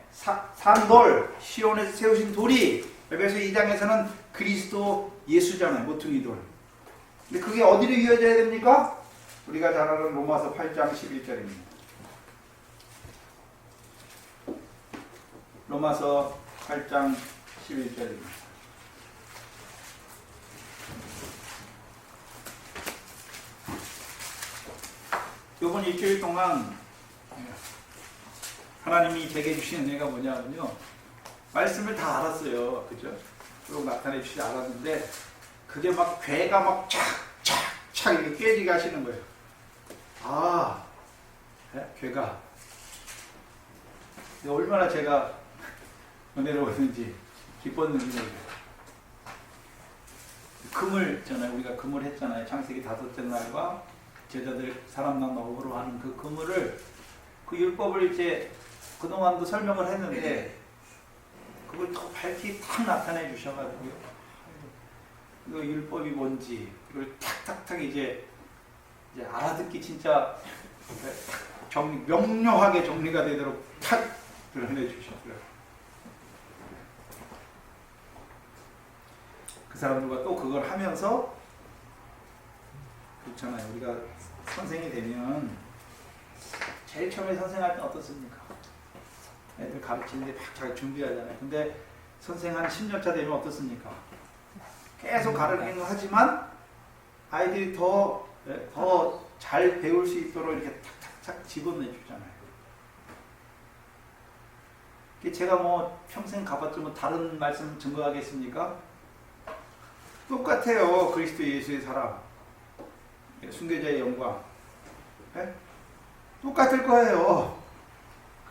산돌 시온에서 세우신 돌이 에베소 2장에서는 그리스도 예수잖아요. 모퉁이 돌. 근데 그게 어디로 이어져야 됩니까? 우리가 잘 아는 로마서 8장 11절입니다. 로마서 8장 11절입니다. 이번 일주일 동안 하나님이 제게 주신 은혜가 뭐냐면요. 말씀을 다 알았어요. 그죠? 쭉 나타내 주시지 알았는데 그게 막 괴가 막 착착착 이렇게 깨지게 하시는 거예요. 아, 괴가 얼마나 제가 은혜로웠는지 기뻤는지. 금을 있잖아요. 우리가 금을 했잖아요. 창세기 5째 날과 제자들 사람 낳는 어부로 하는 그 그물을 그 율법을 이제 그동안도 설명을 했는데 그걸 더 밝히 탁 나타내 주셔가지고요. 그 율법이 뭔지 그걸 탁탁탁 이제 알아듣기 진짜 명료하게 정리가 되도록 탁 드러내 주셨어요. 그 사람들과 또 그걸 하면서 그렇잖아요. 우리가 선생이 되면 제일 처음에 선생할 때 어떻습니까? 애들 가르치는데 막 잘 준비하잖아요. 근데 선생 한 10년차 되면 어떻습니까? 계속 가르치는 하지만 아이들이 더 잘 배울 수 있도록 이렇게 탁탁탁 집어내주잖아요. 제가 뭐 평생 가봤자 뭐 다른 말씀 증거하겠습니까? 똑같아요. 그리스도 예수의 사랑, 순교자의 영광, 네? 똑같을 거예요.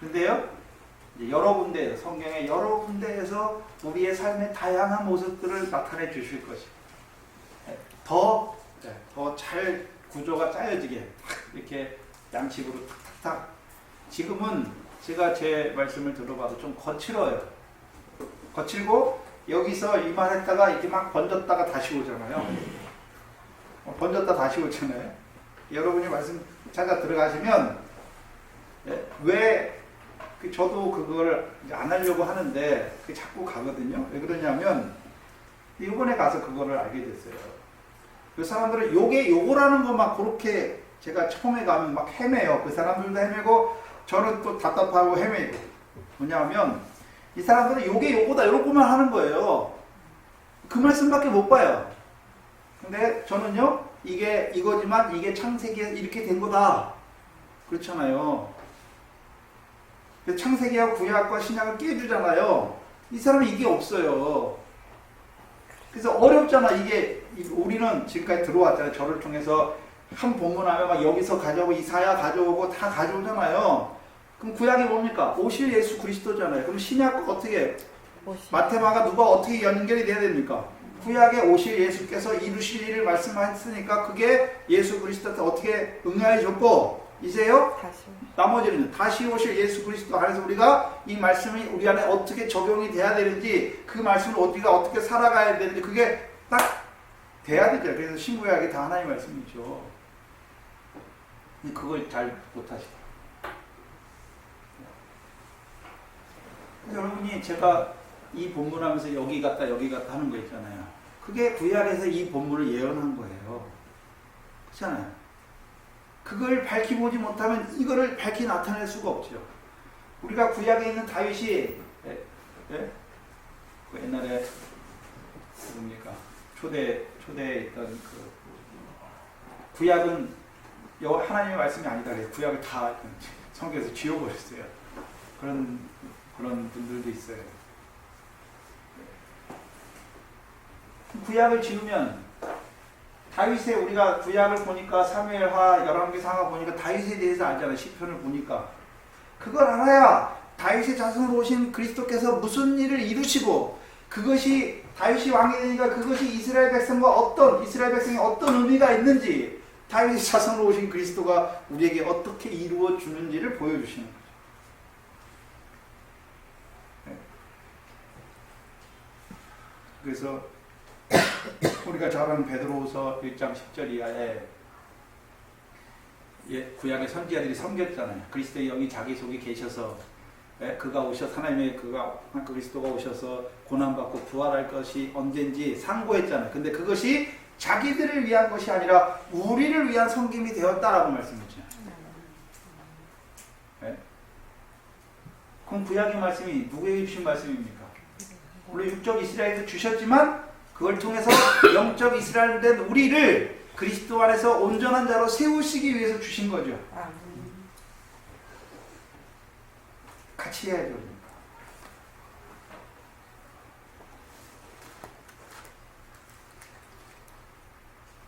그런데요, 여러 군데 성경의 여러 군데에서 우리의 삶의 다양한 모습들을 나타내 주실 것이에요. 더 잘 구조가 짜여지게 이렇게 양식으로 탁탁탁. 지금은 제가 제 말씀을 들어봐도 좀 거칠어요. 거칠고 여기서 이 말 했다가 이렇게 막 번졌다가 다시 오잖아요. 번졌다 다시 오잖아요. 여러분이 말씀 찾아 들어가시면 왜 저도 그걸 안 하려고 하는데 그게 자꾸 가거든요. 왜 그러냐면 일본에 가서 그거를 알게 됐어요. 그 사람들은 요거라는 거 막 그렇게 제가 처음에 가면 막 헤매요. 그 사람들도 헤매고 저는 또 답답하고 헤매고. 뭐냐면 이 사람들은 요거다 요거만 하는 거예요. 그 말씀밖에 못 봐요. 근데 저는요 이게 이거지만 이게 창세기에 이렇게 된 거다. 그렇잖아요. 창세기와 구약과 신약을 깨주잖아요. 이 사람은 이게 없어요. 그래서 어렵잖아. 이게 우리는 지금까지 들어왔잖아요. 저를 통해서 한 본문하면 막 여기서 가져오고 이사야 가져오고 다 가져오잖아요. 그럼 구약이 뭡니까? 오실 예수 그리스도잖아요. 그럼 신약과 어떻게 오십. 마테마가 누가 어떻게 연결이 돼야 됩니까? 구약에 오실 예수께서 이루실 일을 말씀하셨으니까 그게 예수 그리스도한테 어떻게 응하여 줬고 이제요 다시. 나머지는 다시 오실 예수 그리스도 안에서 우리가 이 말씀이 우리 안에 어떻게 적용이 돼야 되는지 그 말씀을 우리가 어떻게 살아가야 되는지 그게 딱 돼야 되죠. 그래서 신구약이 다 하나님의 말씀이죠. 근데 그걸 잘 못하시고 여러분이 제가 이 본문하면서 여기 갔다 여기 갔다 하는 거 있잖아요. 그게 구약에서 이 본문을 예언한 거예요. 그렇잖아요. 그걸 밝히 보지 못하면 이거를 밝히 나타낼 수가 없죠. 우리가 구약에 있는 다윗이 그 옛날에 뭡니까 초대에 있던 그 구약은 하나님의 말씀이 아니다 그래요. 구약을 다 성경에서 지워버렸어요. 그런 분들도 있어요. 구약을 지우면 다윗의 우리가 구약을 보니까 사무엘하 열왕기상하 보니까 다윗에 대해서 알잖아요. 시편을 보니까 그걸 알아야 다윗의 자손으로 오신 그리스도께서 무슨 일을 이루시고 그것이 다윗이 왕이 되니까 그것이 이스라엘 백성이 어떤 의미가 있는지 다윗의 자손으로 오신 그리스도가 우리에게 어떻게 이루어 주는지를 보여주시는 거죠. 그래서 우리가 잘 아는 베드로후서 1장 10절 이하에 구약의 선지자들이 섬겼잖아요. 그리스도의 영이 자기 속에 계셔서 그가 오셔서 하나님의 그리스도가 오셔서 고난받고 부활할 것이 언젠지 상고했잖아요. 근데 그것이 자기들을 위한 것이 아니라 우리를 위한 섬김이 되었다라고 말씀했죠. 그럼 구약의 말씀이 누구에게 주신 말씀입니까? 물론 육적 이스라엘도 주셨지만 그걸 통해서 영적 이스라엘 된 우리를 그리스도 안에서 온전한 자로 세우시기 위해서 주신 거죠. 같이 해야죠. 그러니까.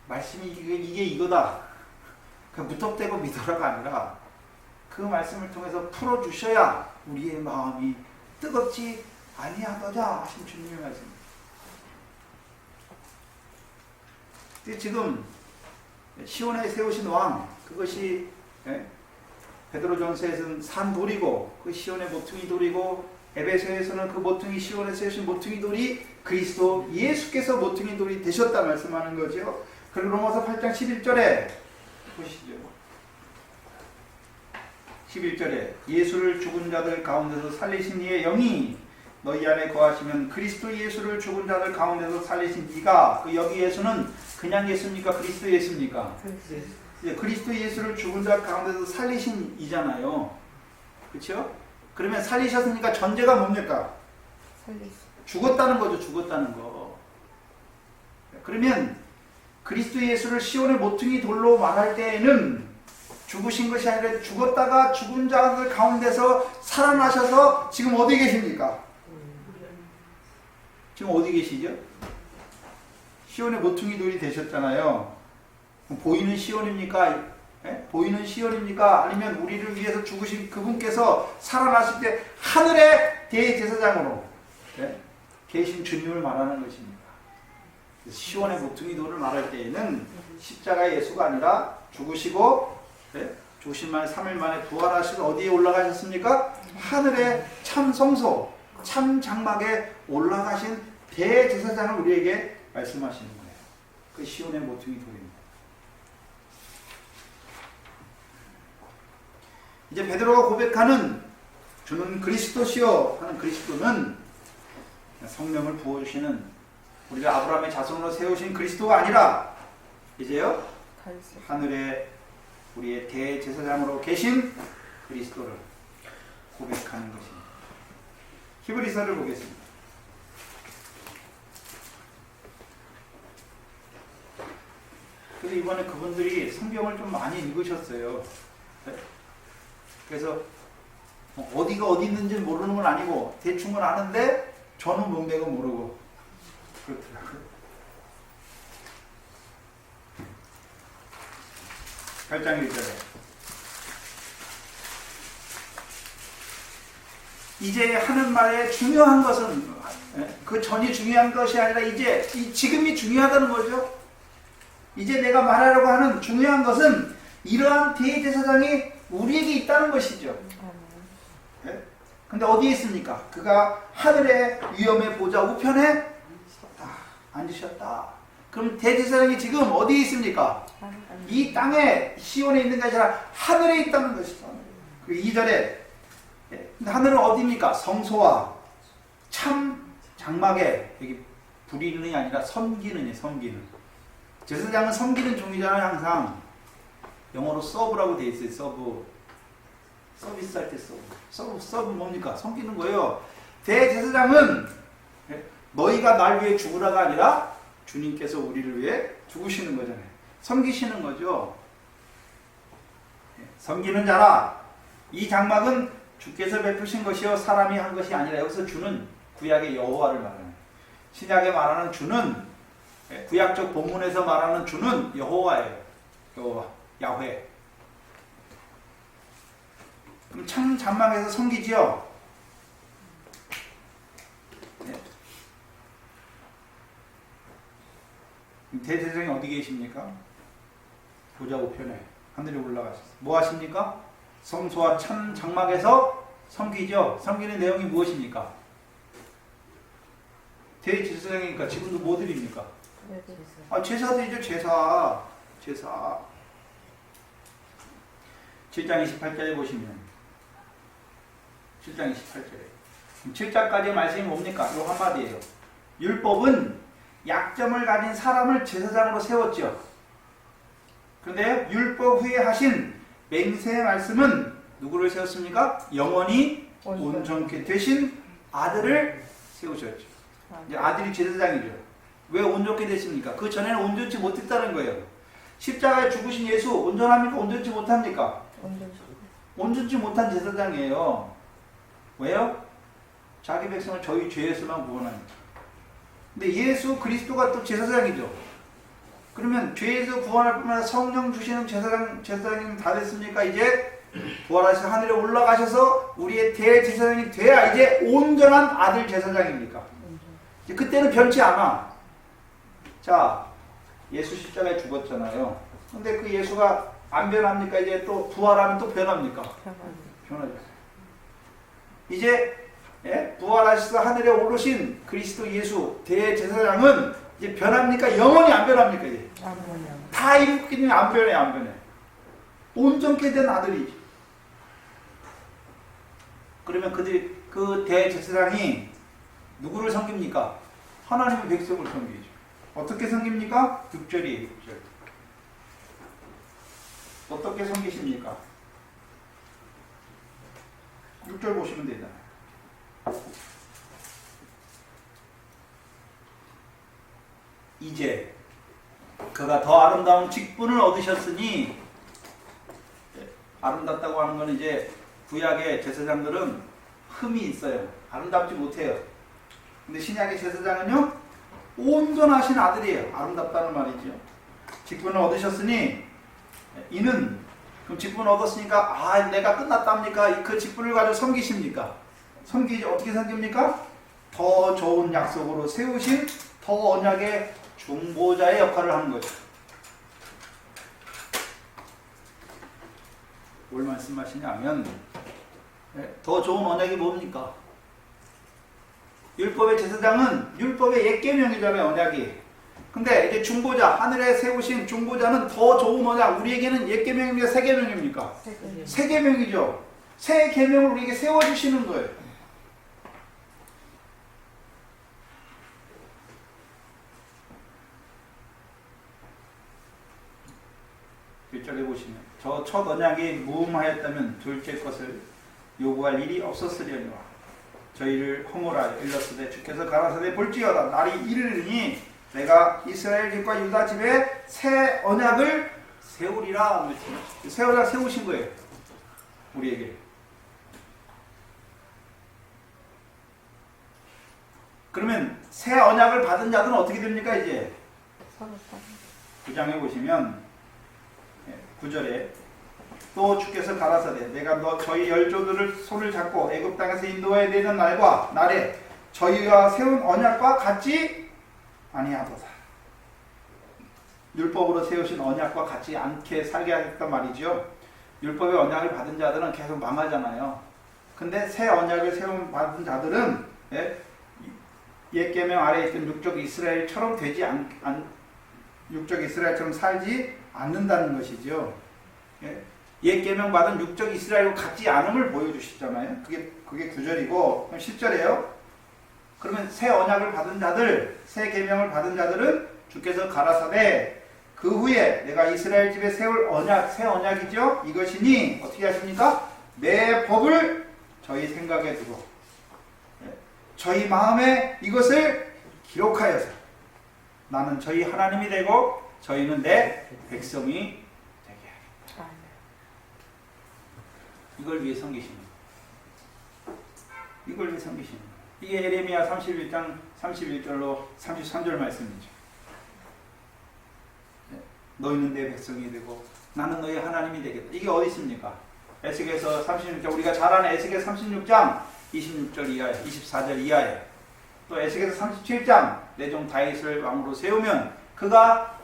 말씀이 이게 이거다. 그냥 무턱대고 믿어라가 아니라 그 말씀을 통해서 풀어주셔야 우리의 마음이 뜨겁지 아니하더냐 하신 주님의 말씀입니다. 지금 시온에 세우신 왕 그것이 베드로전서에서는 산 돌이고 그 시온의 모퉁이 돌이고 에베소에서는 그 모퉁이 시온에 세우신 모퉁이 돌이 그리스도 예수께서 모퉁이 돌이 되셨다 말씀하는 거죠. 그리고 로마서 8장 11절에 보시죠. 11절에 예수를 죽은 자들 가운데서 살리신 이의 영이 너희 안에 거하시면 그리스도 예수를 죽은 자들 가운데서 살리신 이가 그 여기 예수는 그냥 예수입니까? 그리스도 예수입니까? 그리스도 예수를 죽은 자 가운데서 살리신 이잖아요. 그렇죠? 그러면 살리셨으니까 전제가 뭡니까? 죽었다는 거죠. 죽었다는 거. 그러면 그리스도 예수를 시온의 모퉁이 돌로 말할 때에는 죽으신 것이 아니라 죽었다가 죽은 자들 가운데서 살아나셔서 지금 어디 계십니까? 지금 어디 계시죠? 시온의 모퉁이 돌이 되셨잖아요. 보이는 시온입니까? 보이는 시온입니까? 아니면 우리를 위해서 죽으신 그분께서 살아나실 때 하늘의 대제사장으로 계신 주님을 말하는 것입니다. 시온의 모퉁이 돌을 말할 때에는 십자가 예수가 아니라 죽으시고 죽으신 만에 3일 만에 부활하시고 어디에 올라가셨습니까? 하늘의 참 성소, 참 장막에 올라가신 대제사장을 우리에게 말씀하시는 거예요. 그 시온의 모퉁이 돌입니다. 이제 베드로가 고백하는 주는 그리스도시요 하는 그리스도는 성령을 부어주시는 우리가 아브라함의 자손으로 세우신 그리스도가 아니라 이제요 하늘에 우리의 대제사장으로 계신 그리스도를 고백하는 것입니다. 히브리서를 보겠습니다. 그래서 이번에 그분들이 성경을 좀 많이 읽으셨어요. 그래서 어디가 어디 있는지 모르는 건 아니고 대충은 아는데 저는 문맥은 모르고 그렇더라고요. 8장 1절에 이제 하는 말에 중요한 것은 그 전이 중요한 것이 아니라 이제 지금이 중요하다는 거죠. 이제 내가 말하려고 하는 중요한 것은 이러한 대제사장이 우리에게 있다는 것이죠. 근데 어디에 있습니까? 그가 하늘의 위엄의 보좌 우편에 앉으셨다. 그럼 대제사장이 지금 어디에 있습니까? 이 땅에 시온에 있는 게 아니라 하늘에 있다는 것이죠. 그 2절에 하늘은 어디입니까? 성소와 참 장막에, 여기 부리는이 아니라 섬기는이, 섬기는. 제사장은 섬기는 종이잖아요. 항상 영어로 서브라고 돼 있어요. 서브. 서비스 할 때 서브 뭡니까? 섬기는 거예요. 대제사장은 너희가 날 위해 죽으라가 아니라 주님께서 우리를 위해 죽으시는 거잖아요. 섬기시는 거죠. 섬기는 자라. 이 장막은 주께서 베푸신 것이요 사람이 한 것이 아니라, 여기서 주는 구약의 여호와를 말하는, 신약에 말하는 주는, 구약적 본문에서 말하는 주는 여호와예요. 여호와, 야훼. 그럼 참 장막에서 섬기지요. 대제사장이 어디 계십니까? 보좌 우편에 하늘에 올라가셨어요. 뭐 하십니까? 성소와 참 장막에서 섬기죠. 섬기는 내용이 무엇입니까? 대제사장이니까 지금도 뭐 드립니까? 제사 드리죠. 제사. 7장 28절에 보시면 7장 28절에 7장까지의 말씀이 뭡니까? 이 한마디예요. 율법은 약점을 가진 사람을 제사장으로 세웠죠. 그런데 율법 후에 하신 맹세의 말씀은 누구를 세웠습니까? 영원히 온전케 되신 아들을 세우셨죠. 아들이 제사장이죠. 왜 온전케 됐습니까? 그 전에는 온전치 못했다는 거예요. 십자가에 죽으신 예수 온전합니까? 온전치 못합니까? 온전치 못한 제사장이에요. 왜요? 자기 백성을 저희 죄에서만 구원하니까. 근데 예수 그리스도가 또 제사장이죠. 그러면 죄에서 구원할 뿐만 아니라 성령 주시는 제사장님 다 됐습니까? 이제 부활하셔서 하늘에 올라가셔서 우리의 대제사장이 돼야 이제 온전한 아들 제사장입니까? 이제 그때는 변치 않아. 자, 예수 십자가에 죽었잖아요. 근데 그 예수가 안 변합니까? 이제 또 부활하면 또 변합니까? 변하죠. 이제 부활하셔서 하늘에 오르신 그리스도 예수 대제사장은 이제 변합니까? 영원히 안 변합니까? 이제 다 일으키니 안 변해, 안 변해. 온전케 된 아들이지. 그러면 그 대제사장이 누구를 섬깁니까? 하나님의 백성을 섬기죠. 어떻게 섬깁니까? 6절이에요. 6절. 어떻게 섬기십니까? 6절 보시면 되잖아요. 이제 그가 더 아름다운 직분을 얻으셨으니, 아름답다고 하는 건 이제 구약의 제사장들은 흠이 있어요. 아름답지 못해요. 근데 신약의 제사장은요, 온전하신 아들이에요. 아름답다는 말이죠. 직분을 얻으셨으니, 이는, 그럼 직분을 얻었으니까 내가 끝났답니까? 그 직분을 가지고 섬기십니까? 어떻게 섬깁니까? 더 좋은 약속으로 세우신 더 언약의 중보자의 역할을 하는 거죠. 뭘 말씀하시냐면, 더 좋은 언약이 뭡니까? 율법의 제사장은 율법의 옛 계명이잖아요, 언약이. 근데 이제 중보자, 하늘에 세우신 중보자는 더 좋은 언약, 우리에게는 옛 계명입니까? 새 계명입니까? 새 계명이죠. 새 계명을 우리에게 세워주시는 거예요. 일절에 보시면 저 첫 언약이 무음하였다면 둘째 것을 요구할 일이 없었으려니와 저희를 허물하여 일렀으되 주께서 가라사대 볼지어다 날이 이르르니 내가 이스라엘 집과 유다 집에 새 언약을 세우리라. 새 언약 세우신 거예요, 우리에게. 그러면 새 언약을 받은 자들은 어떻게 됩니까? 이제 9장에 보시면 9절에 또 주께서 가라사대 내가 저희 열조들을 손을 잡고 애굽 땅에서 인도해야 되는 날에 저희가 세운 언약과 같지 아니하도다. 율법으로 세우신 언약과 같지 않게 살게 하겠단 말이죠. 율법의 언약을 받은 자들은 계속 망하잖아요. 근데 새 언약을 받은 자들은 옛 계명 아래에 있던 육적 이스라엘처럼 육적 이스라엘처럼 살지 않는다는 것이죠. 옛 계명 받은 육적 이스라엘과 같지 않음을 보여주시잖아요. 그게 9절이고 그럼 10절이에요. 그러면 새 언약을 받은 자들, 새 계명을 받은 자들은 주께서 가라사대 그 후에 내가 이스라엘 집에 세울 언약, 새 언약이죠. 이것이니 어떻게 하십니까? 내 법을 저희 생각에 두고 저희 마음에 이것을 기록하여서 나는 저희 하나님이 되고 저희는 내 백성이 되게 하겠다. 이걸 위해 섬기십니다. 이걸 위해 섬기십니다. 이게 예레미야 31장 31절로 33절 말씀이죠. 너희는 내 백성이 되고 나는 너희 하나님이 되겠다. 이게 어디 있습니까? 에스겔서 36장, 우리가 잘 아는 에스겔 36장 26절 이하에 24절 이하에 또 에스겔서 37장 내 종 다윗을 왕으로 세우면 그가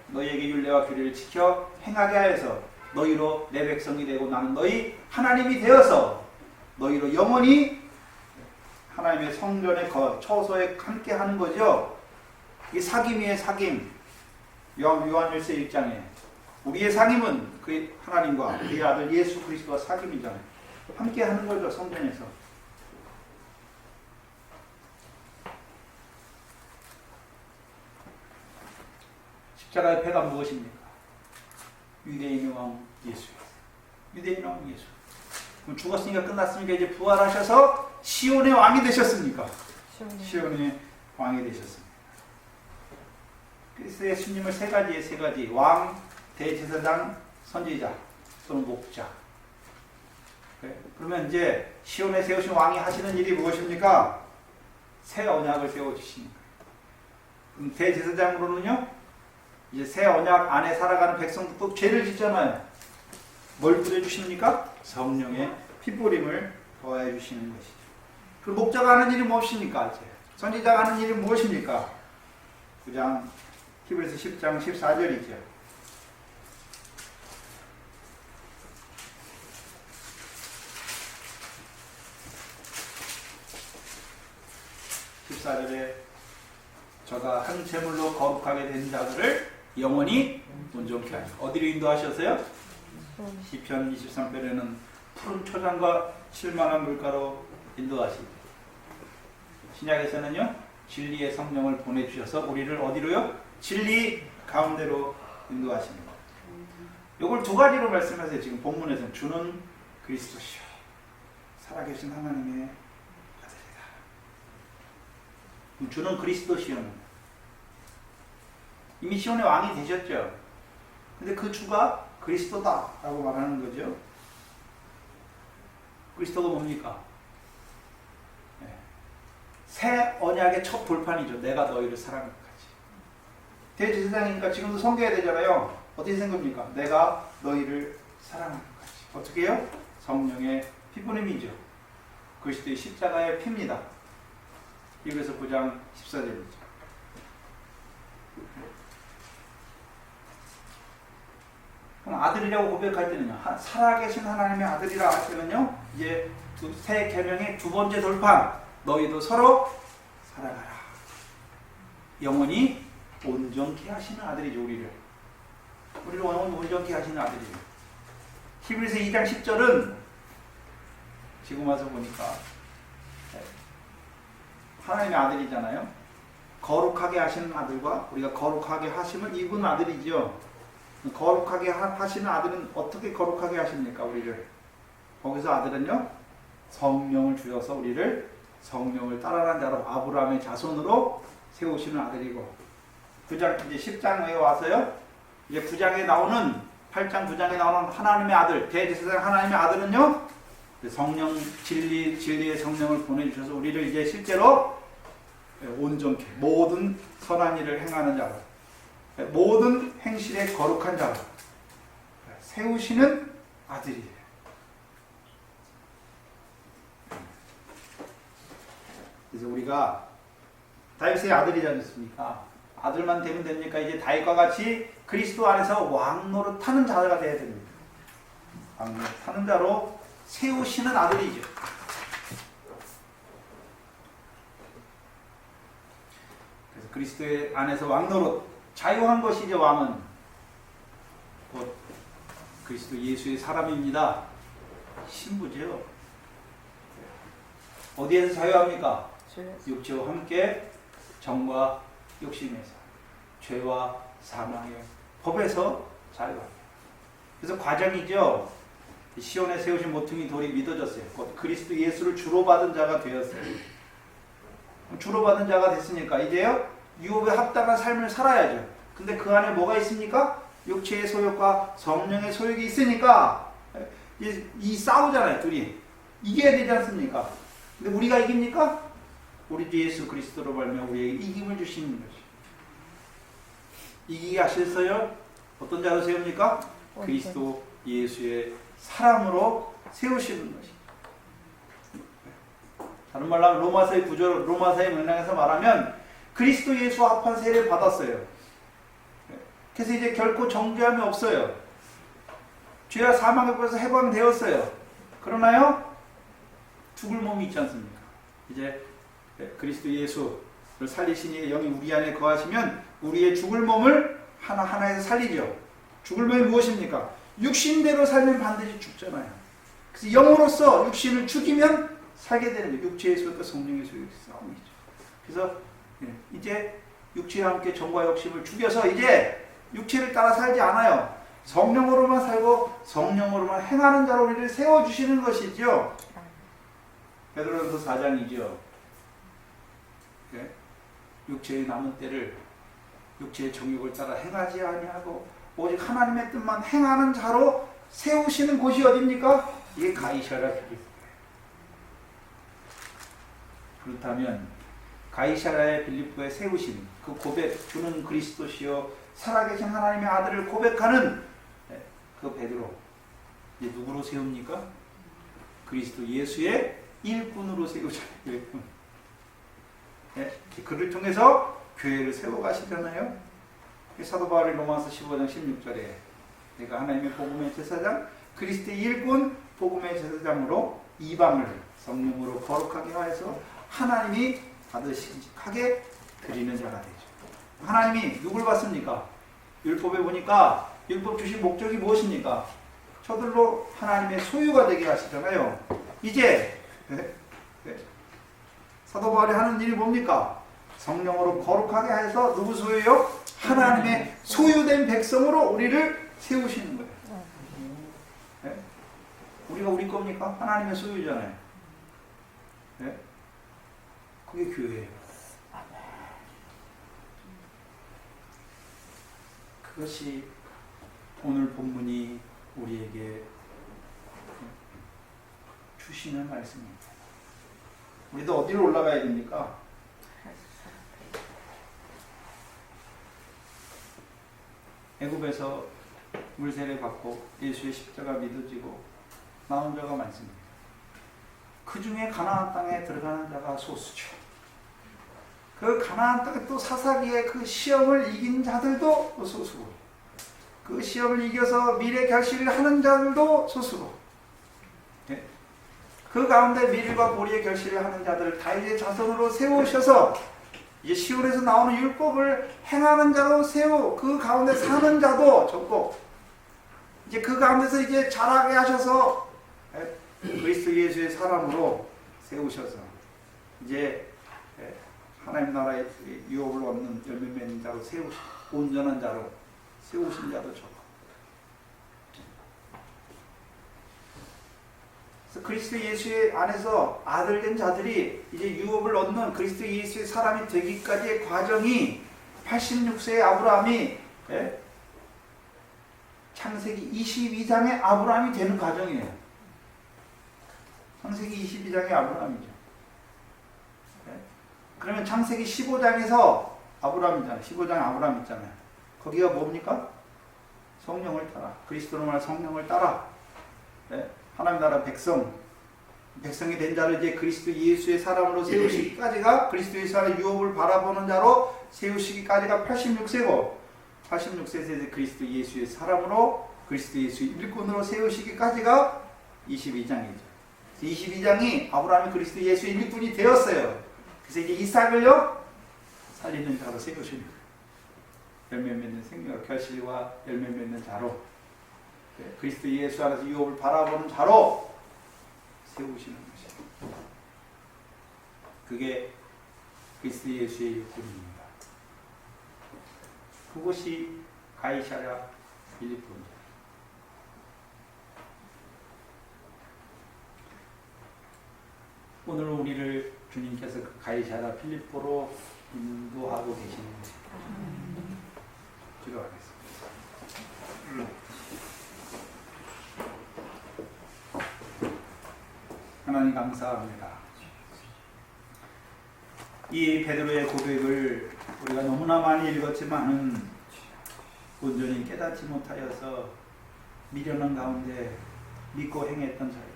너희에게 율례와 규례를 지켜 행하게 하여서 너희로 내 백성이 되고 나는 너희 하나님이 되어서 너희로 영원히 하나님의 성전의 처소에 함께 하는 거죠. 이 사귐이에요. 사귐. 요한일서 1장에 우리의 상임은 그 하나님과 그의 아들 예수 그리스도와 사귐이잖아요. 함께 하는 거죠. 성전에서. 십자가의 패가 무엇입니까? 유대인의 왕 예수예요. 유대인의 왕 예수. 그럼 죽었으니까 끝났으니까 이제 부활하셔서 시온의 왕이 되셨습니까? 시온의 왕이 되셨습니다. 그리스도 예수님을 세 가지 왕, 대제사장, 선지자 또는 목자. 그러면 이제 시온에 세우신 왕이 하시는 일이 무엇입니까? 새 언약을 세워주시는 거예요. 그럼 대제사장으로는요, 이제 새 언약 안에 살아가는 백성도 또 죄를 짓잖아요. 뭘 뿌려주십니까? 성령의 핏부림을 더해 주시는 것이죠. 그럼 목자가 하는 일이 무엇입니까? 이제 선지자가 하는 일이 무엇입니까? 9장 히브리서 10장 14절이죠. 저가 한 제물로 거룩하게 된 자들을 영원히 온전케 하시고 어디로 인도하셨어요? 시편 23편에는 푸른 초장과 칠만한 물가로 인도하시고 신약에서는요 진리의 성령을 보내주셔서 우리를 어디로요? 진리 가운데로 인도하십니다. 이걸 두 가지로 말씀하세요. 지금 본문에서는 주는 그리스도시요 살아계신 하나님의 아들이다. 주는 그리스도시요 이미 시온의 왕이 되셨죠. 근데 그 주가 그리스도다라고 말하는 거죠. 그리스도가 뭡니까? 새 언약의 첫 돌판이죠. 내가 너희를 사랑한 것까지. 대제사장이니까 지금도 섬겨야 되잖아요. 어떻게 생깁니까? 내가 너희를 사랑한 것까지. 어떻게 해요? 성령의 피부림이죠. 그리스도의 십자가의 피입니다. 히브리서 9장 14절이죠. 그럼 아들이라고 고백할 때는요, 살아계신 하나님의 아들이라 할 때는요, 이제 새 계명의 두 번째 돌판, 너희도 서로 살아가라. 영원히 온전케 하시는 아들이죠, 우리를 영원히 온전케 하시는 아들이에요. 히브리서 2장 10절은 지금 와서 보니까 하나님의 아들이잖아요. 거룩하게 하시는 아들과 우리가 거룩하게 하심을 입은 아들이죠. 거룩하게 하시는 아들은 어떻게 거룩하게 하십니까? 우리를. 거기서 아들은요, 성령을 주셔서 우리를 성령을 따라가는 자로 아브라함의 자손으로 세우시는 아들이고, 9장, 이제 10장에 와서요, 이제 9장에 나오는, 8장 9장에 나오는 하나님의 아들, 대제사장 하나님의 아들은요, 성령, 진리의 성령을 보내주셔서 우리를 이제 실제로 온전케, 모든 선한 일을 행하는 자로, 모든 행실에 거룩한 자로 세우시는 아들이에요. 그래서 우리가 다윗의 아들이지 않습니까? 아들만 되면 됩니까? 이제 다윗과 같이 그리스도 안에서 왕노릇 하는 자가 되어야 됩니다. 왕노릇 하는 자로 세우시는 아들이죠. 그래서 그리스도의 안에서 왕노릇, 자유한 것이죠. 왕은 곧 그리스도 예수의 사람입니다. 신부죠. 어디에서 자유합니까? 육체와 함께 정과 욕심에서, 죄와 사망의 법에서 자유합니다. 그래서 과정이죠. 시온에 세우신 모퉁이 돌이 믿어졌어요. 곧 그리스도 예수를 주로 받은 자가 되었어요. 주로 받은 자가 됐으니까 이제요 유업에 합당한 삶을 살아야죠. 근데 그 안에 뭐가 있습니까? 육체의 소욕과 성령의 소욕이 있으니까 이 싸우잖아요. 둘이 이겨야 되지 않습니까? 근데 우리가 이깁니까? 우리 주 예수 그리스도로 말미암아 우리에게 이김을 주시는 것이. 이기게 하셔서요 어떤 자로 세웁니까? 그리스도 예수의 사랑으로 세우시는 것이. 다른 말로 하면 로마서의 구절, 로마서의 맥락에서 말하면 그리스도 예수와 합한 세례를 받았어요. 그래서 이제 결코 정죄함이 없어요. 죄와 사망의 법에서 해방되었어요. 그러나요? 죽을 몸이 있지 않습니까? 이제 그리스도 예수를 살리신 이의 영이 우리 안에 거하시면 우리의 죽을 몸을 하나하나에서 살리죠. 죽을 몸이 무엇입니까? 육신대로 살면 반드시 죽잖아요. 그래서 영으로서 육신을 죽이면 살게 되는 거예요. 육체의 소욕과 성령의 소욕이 싸움이죠. 그래서 이제 육체와 함께 정과 욕심을 죽여서 이제 육체를 따라 살지 않아요. 성령으로만 살고 성령으로만 행하는 자로 우리를 세워주시는 것이죠. 베드로전서 4장이죠. 육체의 남은 때를 육체의 정욕을 따라 행하지 아니하고 오직 하나님의 뜻만 행하는 자로 세우시는 곳이 어디입니까? 이게 가이사랴 빌립보예요. 그렇다면 가이사랴의 빌립보에 세우신 그 고백, 주는 그리스도시요 살아계신 하나님의 아들을 고백하는 그 베드로, 이제 누구로 세웁니까? 그리스도 예수의 일꾼으로 세우잖아요. 일꾼. 그를 통해서 교회를 세워가시잖아요. 사도 바울이 로마서 15장 16절에 내가 하나님의 복음의 제사장, 그리스도의 일꾼 복음의 제사장으로 이방을 성령으로 거룩하게 하여서 하나님이 받으시게 드리는 자가 되죠. 하나님이 누굴 받습니까? 율법에 보니까 율법 주신 목적이 무엇입니까? 저들로 하나님의 소유가 되게 하시잖아요. 이제 사도 바울이 하는 일이 뭡니까? 성령으로 거룩하게 해서 누구 소유요? 하나님의 소유된 백성으로 우리를 세우시는 거예요. 네? 우리가 우리 겁니까? 하나님의 소유잖아요. 네? 그게 교회예요. 그것이 오늘 본문이 우리에게 주시는 말씀입니다. 우리도 어디로 올라가야 됩니까? 애굽에서 물세례 받고 예수의 십자가 믿어지고 나온 자가 많습니다. 그 중에 가나안 땅에 들어가는 자가 소수죠. 그 가나안 땅에 또 사사기의 그 시험을 이긴 자들도 소수고, 그 시험을 이겨서 미래 결실을 하는 자들도 소수고, 그 가운데 미래와 보리의 결실을 하는 자들을 다윗의 자손으로 세우셔서 이제 시온에서 나오는 율법을 행하는 자로 세우, 그 가운데 사는 자도 적고, 이제 그 가운데서 이제 자라게 하셔서 그리스도 예수의 사람으로 세우셔서 이제 하나님 나라의 유업을 얻는 열매 맺는 자로 세우시, 온전한 자로 세우신 자도 적고. 그래서 그리스도 예수의 안에서 아들된 자들이 이제 유업을 얻는 그리스도 예수의 사람이 되기까지의 과정이 86세의 아브라함이 창세기 22장의 아브라함이 되는 과정이에요. 창세기 22장의 아브라함이죠. 그러면 창세기 15장에서 아브라함이잖아요. 15장 아브라함 있잖아요. 거기가 뭡니까? 성령을 따라. 그리스도로 말하는 성령을 따라. 하나님 나라 백성이 된 자를 이제 그리스도 예수의 사람으로 세우시기까지가 그리스도 예수의 유업을 바라보는 자로 세우시기까지가 86세고 86세에서 이제 그리스도 예수의 사람으로 그리스도 예수의 일꾼으로 세우시기까지가 22장이죠. 22장이 아브라함이 그리스도 예수의 일꾼이 되었어요. 그래서 이제 이삭을요 살리는 자로 세우십니다. 열매 맺는 생명 결실과 열매 맺는 자로 그리스도 예수 안에서 유업을 바라보는 자로 세우시는 것이에요. 그게 그리스도 예수의 일꾼입니다. 그것이 가이사랴 빌립보입니다. 오늘 우리를 주님께서 그 가이사랴 빌립보로 인도하고 계시는 것입니다. 기도하겠습니다. 하나님 감사합니다. 이 베드로의 고백을 우리가 너무나 많이 읽었지만은 온전히 깨닫지 못하여서 미련한 가운데 믿고 행했던 자이다.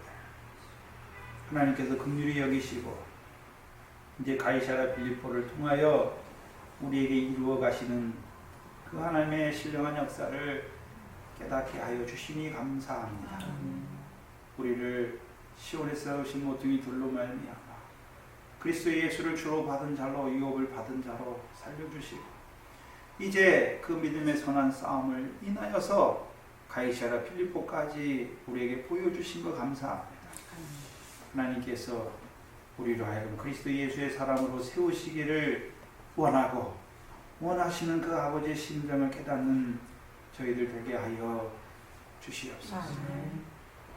하나님께서 긍휼히 여기시고 이제 가이사랴 빌립보를 통하여 우리에게 이루어 가시는 그 하나님의 신령한 역사를 깨닫게 하여 주시니 감사합니다. 우리를 시온에서 오신 모퉁이 돌로 말미암아 그리스도 예수를 주로 받은 자로 유업을 받은 자로 살려주시고 이제 그 믿음의 선한 싸움을 인하여서 가이사랴 빌립보까지 우리에게 보여주신 것 감사합니다. 하나님께서 우리로 하여금 그리스도 예수의 사람으로 세우시기를 원하고 원하시는 그 아버지의 심정을 깨닫는 저희들 되게 하여 주시옵소서.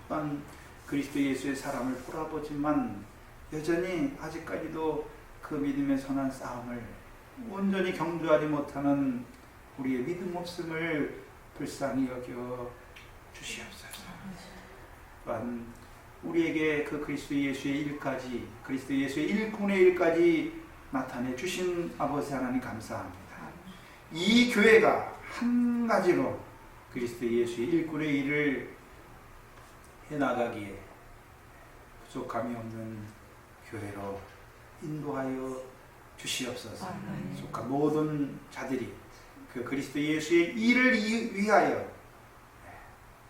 또한 그리스도 예수의 사람을 돌아보지만 여전히 아직까지도 그 믿음의 선한 싸움을 온전히 경주하지 못하는 우리의 믿음 없음을 불쌍히 여겨 주시옵소서. 또한 우리에게 그 그리스도 예수의 일까지 그리스도 예수의 일꾼의 일까지 나타내 주신 아버지 하나님 감사합니다. 이 교회가 한 가지로 그리스도 예수의 일꾼의 일을 해나가기에 부족함이 없는 교회로 인도하여 주시옵소서. 속한 모든 자들이 그 그리스도 예수의 일을 위하여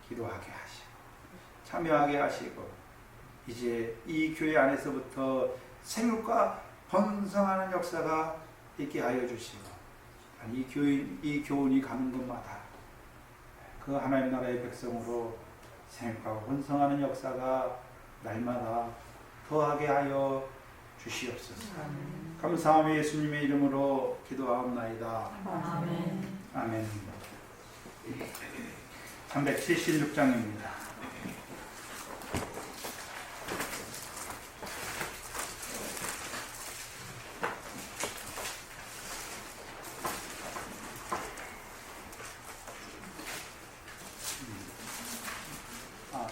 기도하게 하시고 참여하게 하시고 이제 이 교회 안에서부터 생육과 번성하는 역사가 있게 하여 주시고 이 교훈이 가는 곳마다 그 하나님 나라의 백성으로 생육하고 번성하는 역사가 날마다 더하게 하여 주시옵소서. 감사하며 예수님의 이름으로 기도하옵나이다. 아멘. 아멘. 376장입니다.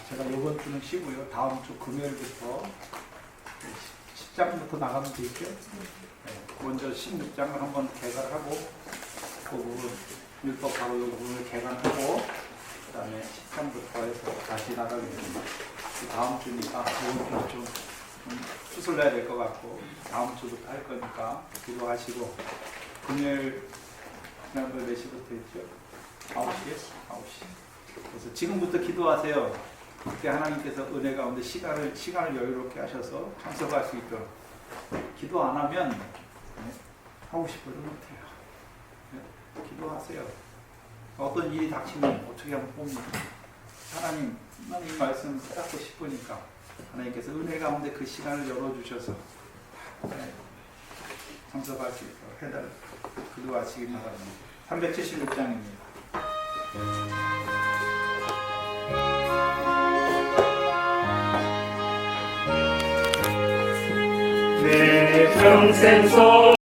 제가 이번 주는 쉬고요. 다음 주 금요일부터 10장부터 나가면 되죠? 네, 먼저 16장을 한번 개관하고 그 부분 율법하고 이 부분을 개관하고 그 다음에 10장부터 해서 다시 나가게 됩니다. 다음 주니까 이번 주는 좀 수술 내야 될 것 같고 다음 주부터 할 거니까 기도하시고 금요일 지난번에 몇 시부터 했죠? 9시에? 9시. 그래서 지금부터 기도하세요. 그때 하나님께서 은혜 가운데 시간을 여유롭게 하셔서 참석할 수 있도록. 기도 안 하면 하고 싶어도 못해요. 기도하세요. 어떤 일이 닥치면 어떻게 하면 봅니다. 하나님 말씀 깨닫고 싶으니까 하나님께서 은혜 가운데 그 시간을 열어주셔서 참석할 수 있도록 해달라고 기도하시기 바랍니다. 376장입니다. 내 평생 속